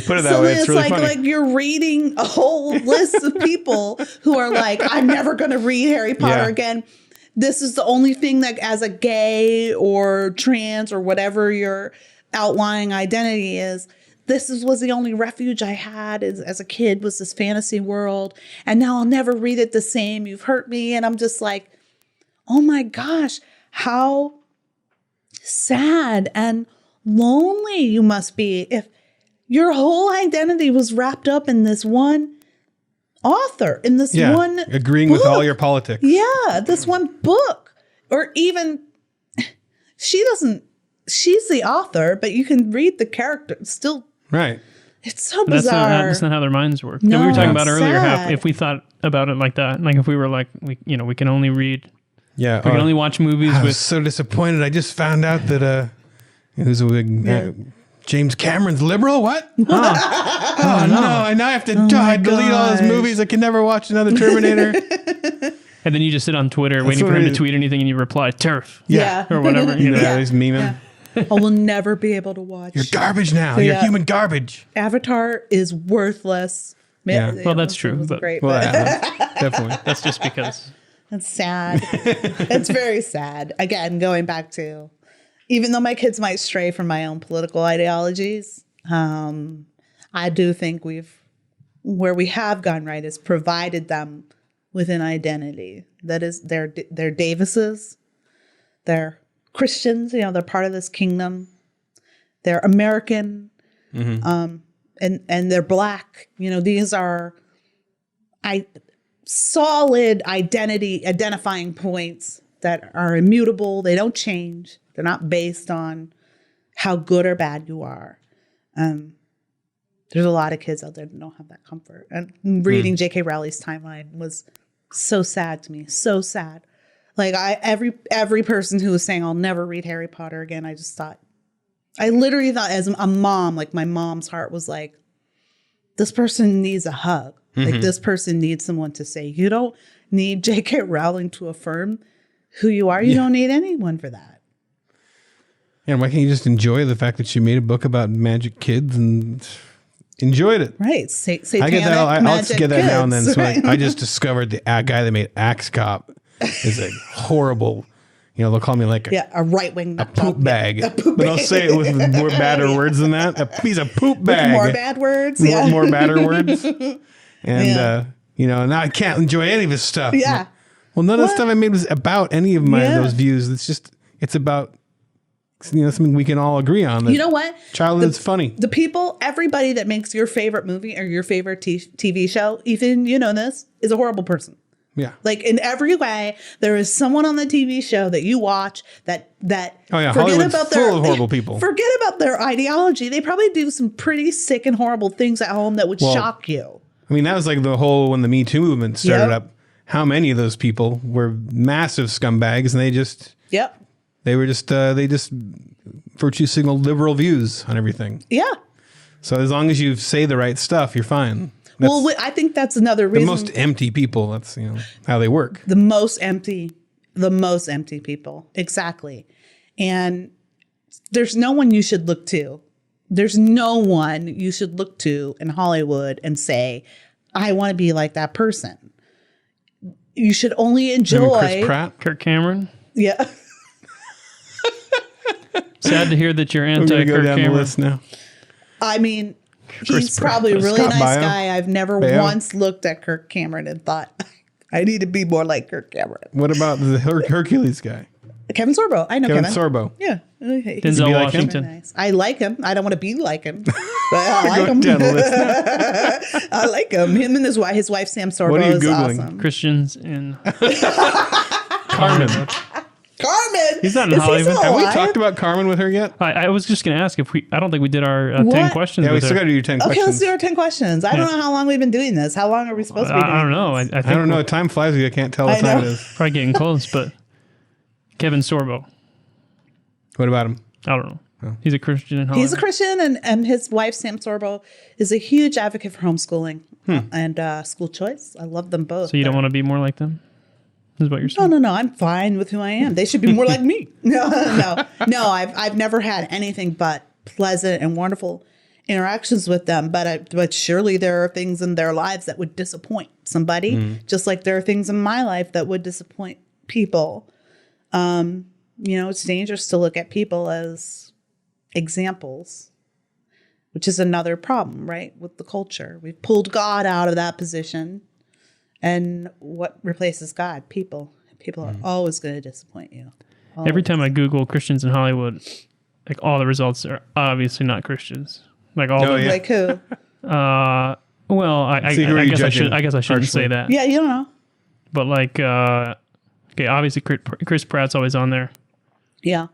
put it that way. It's really funny. Like you're reading a whole list of people who are like, I'm never going to read Harry Potter again. This is the only thing that as a gay or trans or whatever your outlying identity is, was the only refuge I had as a kid was this fantasy world. And now I'll never read it the same. You've hurt me. And I'm just like, oh my gosh, how sad and lonely you must be if your whole identity was wrapped up in this one author, in this one agreeing book. with all your politics. Yeah, this one book. Or even she's the author, but you can read the character still. Right. It's so bizarre. That's not how their minds work. No, we were talking about earlier sad. how if we thought about it like that, like if we were like we can only read, we can only watch movies I with. was so disappointed. I just found out that it was a big James Cameron's liberal. What? Oh no! I now have to delete all his movies. I can never watch another Terminator. And then you just sit on Twitter waiting for him to tweet anything, and you reply TERF, Yeah. or whatever. He's memeing. I will never be able to watch. You're garbage now. You're human garbage. Avatar is worthless. Yeah. Well, that's true, It was but- great, Well, but definitely. That's just because. it's sad. It's very sad. Again, going back to, even though my kids might stray from my own political ideologies, I do think we've where we have gone right is provided them with an identity that is they're Davises, they're Christians, you know, they're part of this kingdom, they're American, and they're Black. You know, these are solid identifying points that are immutable. They don't change. They're not based on how good or bad you are. There's a lot of kids out there that don't have that comfort. And reading J.K. Rowling's timeline was so sad to me. So sad. Like every person who was saying, I'll never read Harry Potter again, I literally thought as a mom, like my mom's heart was like, this person needs a hug. Like this person needs someone to say, you don't need J.K. Rowling to affirm who you are. You don't need anyone for that. And why can't you just enjoy the fact that she made a book about magic kids and enjoyed it? Right. I get that. I'll get that now and then. So right? I just discovered the guy that made Axe Cop is a horrible, you know, they'll call me like a right-wing poop bag. But I'll say it with more badder words than that. He's a poop bag. With more bad words. More badder words. And, you know, now I can't enjoy any of his stuff. Yeah. Well, none of the stuff I made was about any of those views. It's about, you know, something we can all agree on. You know what? Childhood's funny. Everybody that makes your favorite movie or your favorite TV show, even you know this, is a horrible person. Yeah. Like in every way, there is someone on the TV show that you watch that oh yeah, Hollywood's full of horrible people. Forget about their ideology. They probably do some pretty sick and horrible things at home that would shock you. I mean, that was like the whole, when the Me Too movement started up, how many of those people were massive scumbags and they just virtue signaled liberal views on everything. Yeah. So as long as you say the right stuff, you're fine. Well, I think that's another reason. The most empty people, that's, you know, how they work. The most empty people. Exactly. And there's no one you should look to. There's no one you should look to in Hollywood and say, I want to be like that person. You should only enjoy Chris Pratt, Kirk Cameron. Yeah. Sad to hear that you're anti Kirk Cameron. The list now. I mean, he's probably a really nice guy. I've never once looked at Kirk Cameron and thought, I need to be more like Kirk Cameron. What about the Hercules guy? Kevin Sorbo. I know Kevin. Sorbo. Yeah. Denzel Washington. Nice. I like him. I don't want to be like him, but I like him. I like him. Him and his wife Sam Sorbo. What are you is Googling? Awesome. Christians in Carmen. Carmen. He's not in Hollywood. Have we talked about Carmen with her yet? I was just going to ask I don't think we did our 10 questions. Yeah, we still got to do your 10 questions. Okay, let's do our 10 questions. I don't know how long we've been doing this. How long are we supposed to be doing I don't know. this? I think I don't know. Time flies. I can't tell what time it is. Probably getting close, but Kevin Sorbo. What about him? I don't know. Oh. He's a Christian in Hollywood. He's a Christian, and his wife, Sam Sorbo, is a huge advocate for homeschooling and school choice. I love them both. So you don't want to be more like them? Is what you're saying? No. I'm fine with who I am. They should be more like me. No. I've never had anything but pleasant and wonderful interactions with them. But surely there are things in their lives that would disappoint somebody, just like there are things in my life that would disappoint people. You know, it's dangerous to look at people as examples, which is another problem, right? With the culture, we've pulled God out of that position. And what replaces God? People. People are always going to disappoint you. Always. Every time I Google Christians in Hollywood, like all the results are obviously not Christians. Like all of them. Like who? Well, I guess I shouldn't say that. Yeah, you don't know. But like, okay, obviously Chris Pratt's always on there. Yeah.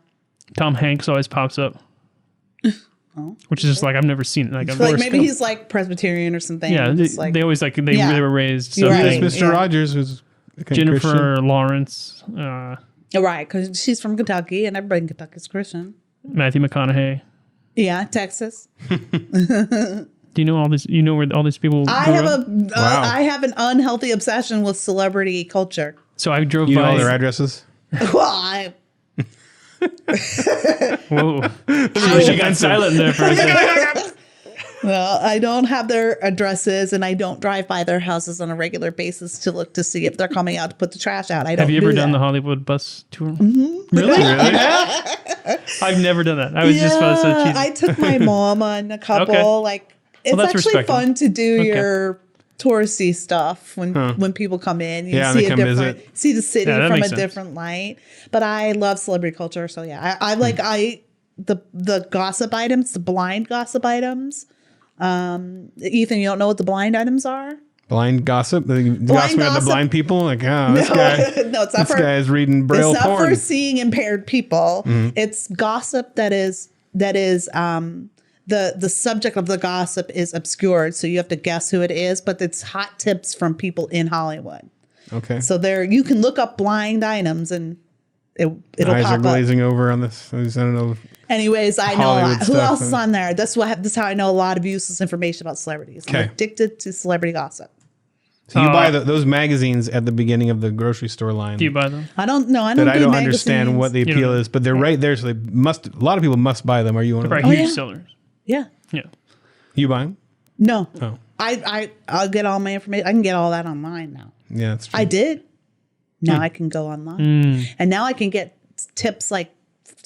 Tom Hanks always pops up. Which is just like I've never seen it. Like maybe he's like Presbyterian or something. Yeah, they always like they were raised. So right. Mr. Rogers was Jennifer Christian. Lawrence. Right, because she's from Kentucky, and everybody in Kentucky is Christian. Matthew McConaughey. Yeah, Texas. Do you know all this? You know where all these people? I have an unhealthy obsession with celebrity culture. So I drove by. You know all their addresses? Well, Whoa. She got silent there for a second. Well, I don't have their addresses, and I don't drive by their houses on a regular basis to look to see if they're coming out to put the trash out. Have you ever done the Hollywood bus tour? Mm-hmm. Really? I've never done that. I was just about to say cheesy. I took my mom on a couple, like It's that's actually respectable. fun to do your touristy stuff when people come in. You see a different, see the city from a different light. But I love celebrity culture, so yeah, I like the gossip items, the blind gossip items. Ethan, you don't know what the blind items are? Blind gossip? Gossip about the blind people? Like, oh, this guy. No, it's not this guy is reading Braille porn. It's not porn. for seeing impaired people. It's gossip that is the subject of the gossip is obscured, so you have to guess who it is, but it's hot tips from people in Hollywood. Okay. So there you can look up blind items and it'll Eyes pop are up. glazing over on this. I don't know. Anyways, I know Hollywood who stuff, else is on there. This is how I know a lot of useless information about celebrities. I'm addicted to celebrity gossip. So you buy those magazines at the beginning of the grocery store line. Do you buy them? I don't know. I don't understand what the appeal is, but they're right there, so they must. A lot of people must buy them. Are you one of them? Huge sellers. Yeah. Yeah. You buy them? No. Oh. I'll get all my information. I can get all that online now. Yeah, that's true. I did. Now I can go online, and now I can get tips like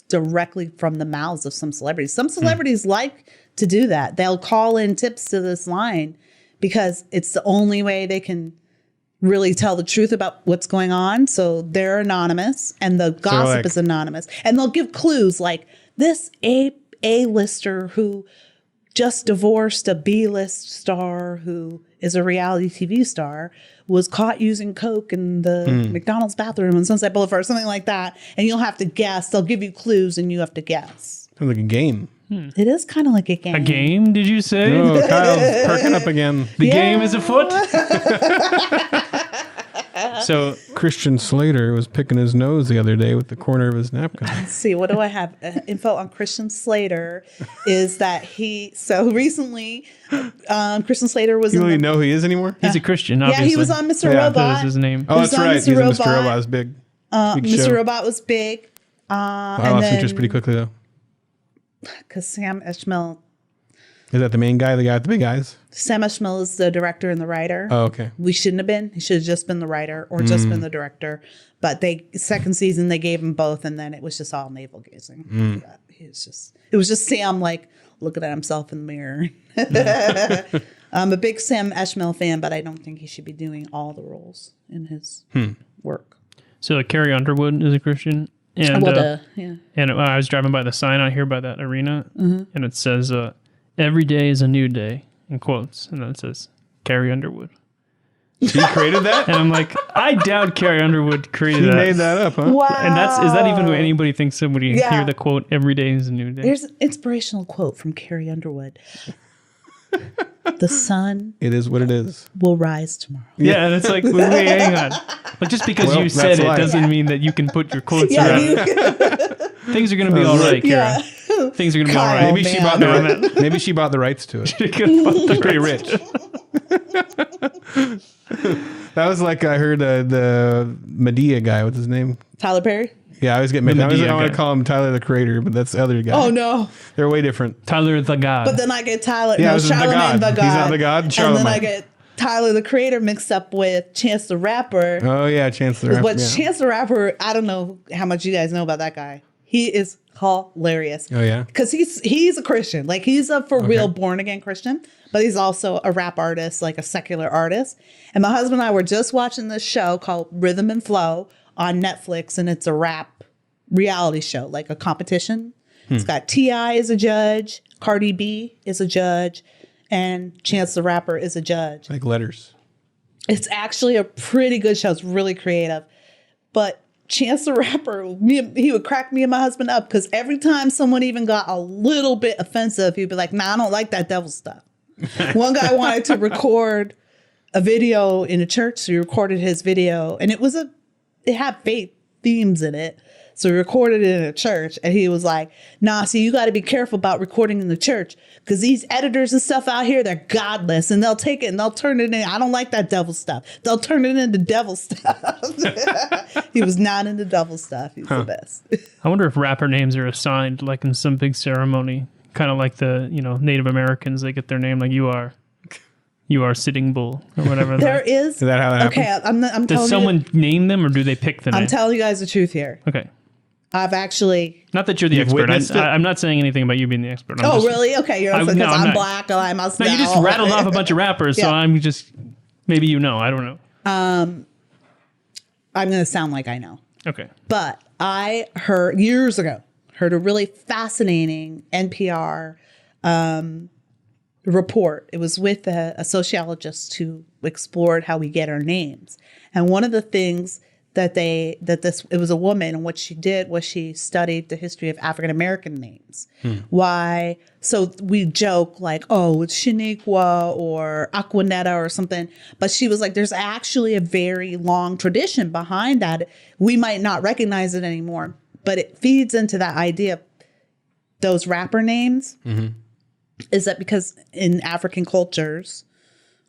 directly from the mouths of some celebrities. Some celebrities like to do that. They'll call in tips to this line because it's the only way they can really tell the truth about what's going on. So they're anonymous and the gossip is anonymous. And they'll give clues like this A-lister who just divorced a B-list star who is a reality TV star was caught using coke in the McDonald's bathroom on Sunset Boulevard, something like that. And you'll have to guess. They'll give you clues and you have to guess. Sounds like a game. It is kind of like a game. A game, did you say? Oh, Kyle's perking up again. The game is afoot? So Christian Slater was picking his nose the other day with the corner of his napkin. Let's see, what do I have? Info on Christian Slater is that recently Christian Slater was You don't even know who he is anymore? He's a Christian, obviously. Yeah, he was on Mr. Robot. That was his name. Oh, that's right. He's in Mr. Robot. It was big. Mr. Robot was big. I lost interest pretty quickly, though. Because Sam Esmail. Is that the main guy, the guy with the big eyes? Sam Esmail is the director and the writer. Oh, okay. We shouldn't have been. He should have just been the writer or just been the director. But second season, they gave him both, and then it was just all navel gazing. It was just Sam, like, looking at himself in the mirror. I'm a big Sam Esmail fan, but I don't think he should be doing all the roles in his work. So Carrie Underwood is a Christian. And, and I was driving by the sign out here by that arena, and it says, every day is a new day, in quotes. And then it says, Carrie Underwood. He created that? And I'm like, I doubt Carrie Underwood created that. He made that up, huh? Wow. And is that even who anybody thinks somebody hear the quote, every day is a new day? There's an inspirational quote from Carrie Underwood. The sun it is what it is. Will rise tomorrow. Yeah, and it's like, wait, hang on. Like, just because you said it doesn't mean that you can put your quotes around. Things are going to be all right, Karen. Things are going to be all right. Maybe she bought the rights to it. She's pretty rich. That was like I heard the Medea guy. What's his name? Tyler Perry? Yeah, I always get mixed. I want to call him Tyler the Creator, but that's the other guy. Oh, no. They're way different. Tyler the God. But then I get Tyler. Yeah, no, Charlamagne the God. He's not the God. Charlamagne. And then I get Tyler the Creator mixed up with Chance the Rapper. Oh, yeah, Chance the Rapper. But Chance the Rapper, I don't know how much you guys know about that guy. He is hilarious. Oh, yeah? Because he's a Christian. Like, he's a real born-again Christian. But he's also a rap artist, like a secular artist. And my husband and I were just watching this show called Rhythm and Flow on Netflix. And it's a rap reality show, like a competition. It's got T.I. as a judge, Cardi B is a judge, and Chance the Rapper is a judge. Like letters. It's actually a pretty good show. It's really creative. But Chance the Rapper, he would crack me and my husband up because every time someone even got a little bit offensive, he'd be like, nah, I don't like that devil stuff. One guy wanted to record a video in a church, so he recorded his video, and it had faith themes in it. So he recorded it in a church, and he was like, nah, see, you got to be careful about recording in the church because these editors and stuff out here, they're godless, and they'll take it and they'll turn it in. I don't like that devil stuff. They'll turn it into devil stuff. He was not into devil stuff. He's the best. I wonder if rapper names are assigned like in some big ceremony, kind of like the Native Americans. They get their name like you are Sitting Bull or whatever. Is that how that happens? Okay, I'm telling you. Does someone name them or do they pick them? I'm telling you guys the truth here. Okay. I've actually. Not that you're the expert. I'm not saying anything about you being the expert. Really? Okay, you're not because I'm black. I must know. No, you just rattled off a bunch of rappers, so I'm just maybe I don't know. I'm going to sound like I know. Okay. But I heard years ago a really fascinating NPR report. It was with a sociologist who explored how we get our names, and one of the things it was a woman, and what she did was she studied the history of African American names. Why? So we joke like, oh, it's Shaniqua or Aquanetta or something, but she was like, there's actually a very long tradition behind that. We might not recognize it anymore, but it feeds into that idea. Those rapper names is that because in African cultures,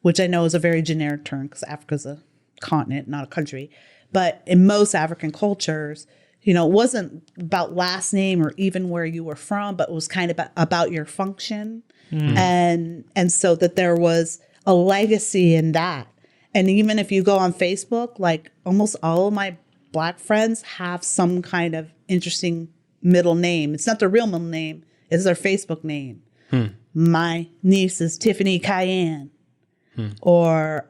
which I know is a very generic term because Africa's a continent, not a country. But in most African cultures, it wasn't about last name or even where you were from, but it was kind of about your function. And so that there was a legacy in that. And even if you go on Facebook, like almost all of my black friends have some kind of interesting middle name. It's not their real middle name. It's their Facebook name. My niece is Tiffany Cayenne. Or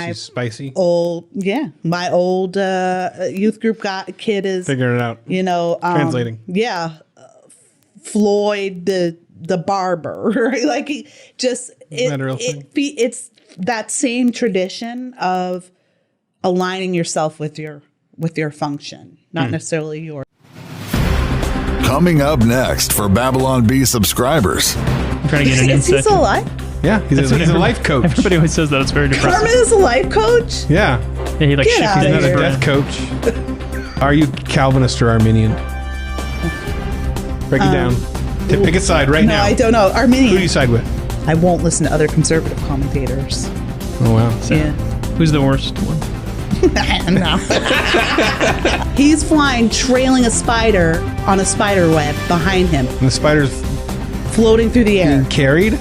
She's spicy. My old youth group kid is figuring it out. Translating. Floyd the barber, right? Like it's that same tradition of aligning yourself with your function, not necessarily yours. Coming up next for Babylon Bee subscribers. I'm trying to get an insight. Is he still alive? Yeah, he's a life coach. Everybody always says that. It's very depressing. Carmen is a life coach? Yeah. Yeah, he Get out He's not a death coach. Are you Calvinist or Arminian? Break it down. Pick a side right now. No, I don't know. Arminian. Who do you side with? I won't listen to other conservative commentators. Oh, wow. So, who's the worst one? No. He's flying, trailing a spider on a spider web behind him. And the spider's floating through the air. being carried?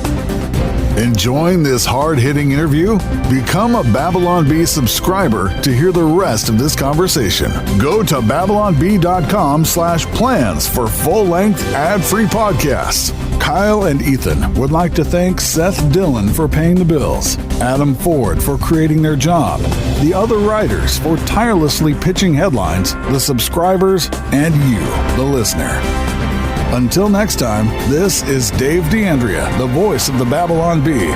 Enjoying this hard-hitting interview? Become a Babylon Bee subscriber to hear the rest of this conversation. Go to babylonbee.com/plans for full-length, ad-free podcasts. Kyle and Ethan would like to thank Seth Dillon for paying the bills, Adam Ford for creating their job, the other writers for tirelessly pitching headlines, the subscribers, and you, the listener. Until next time, this is Dave D'Andrea, the voice of the Babylon Bee.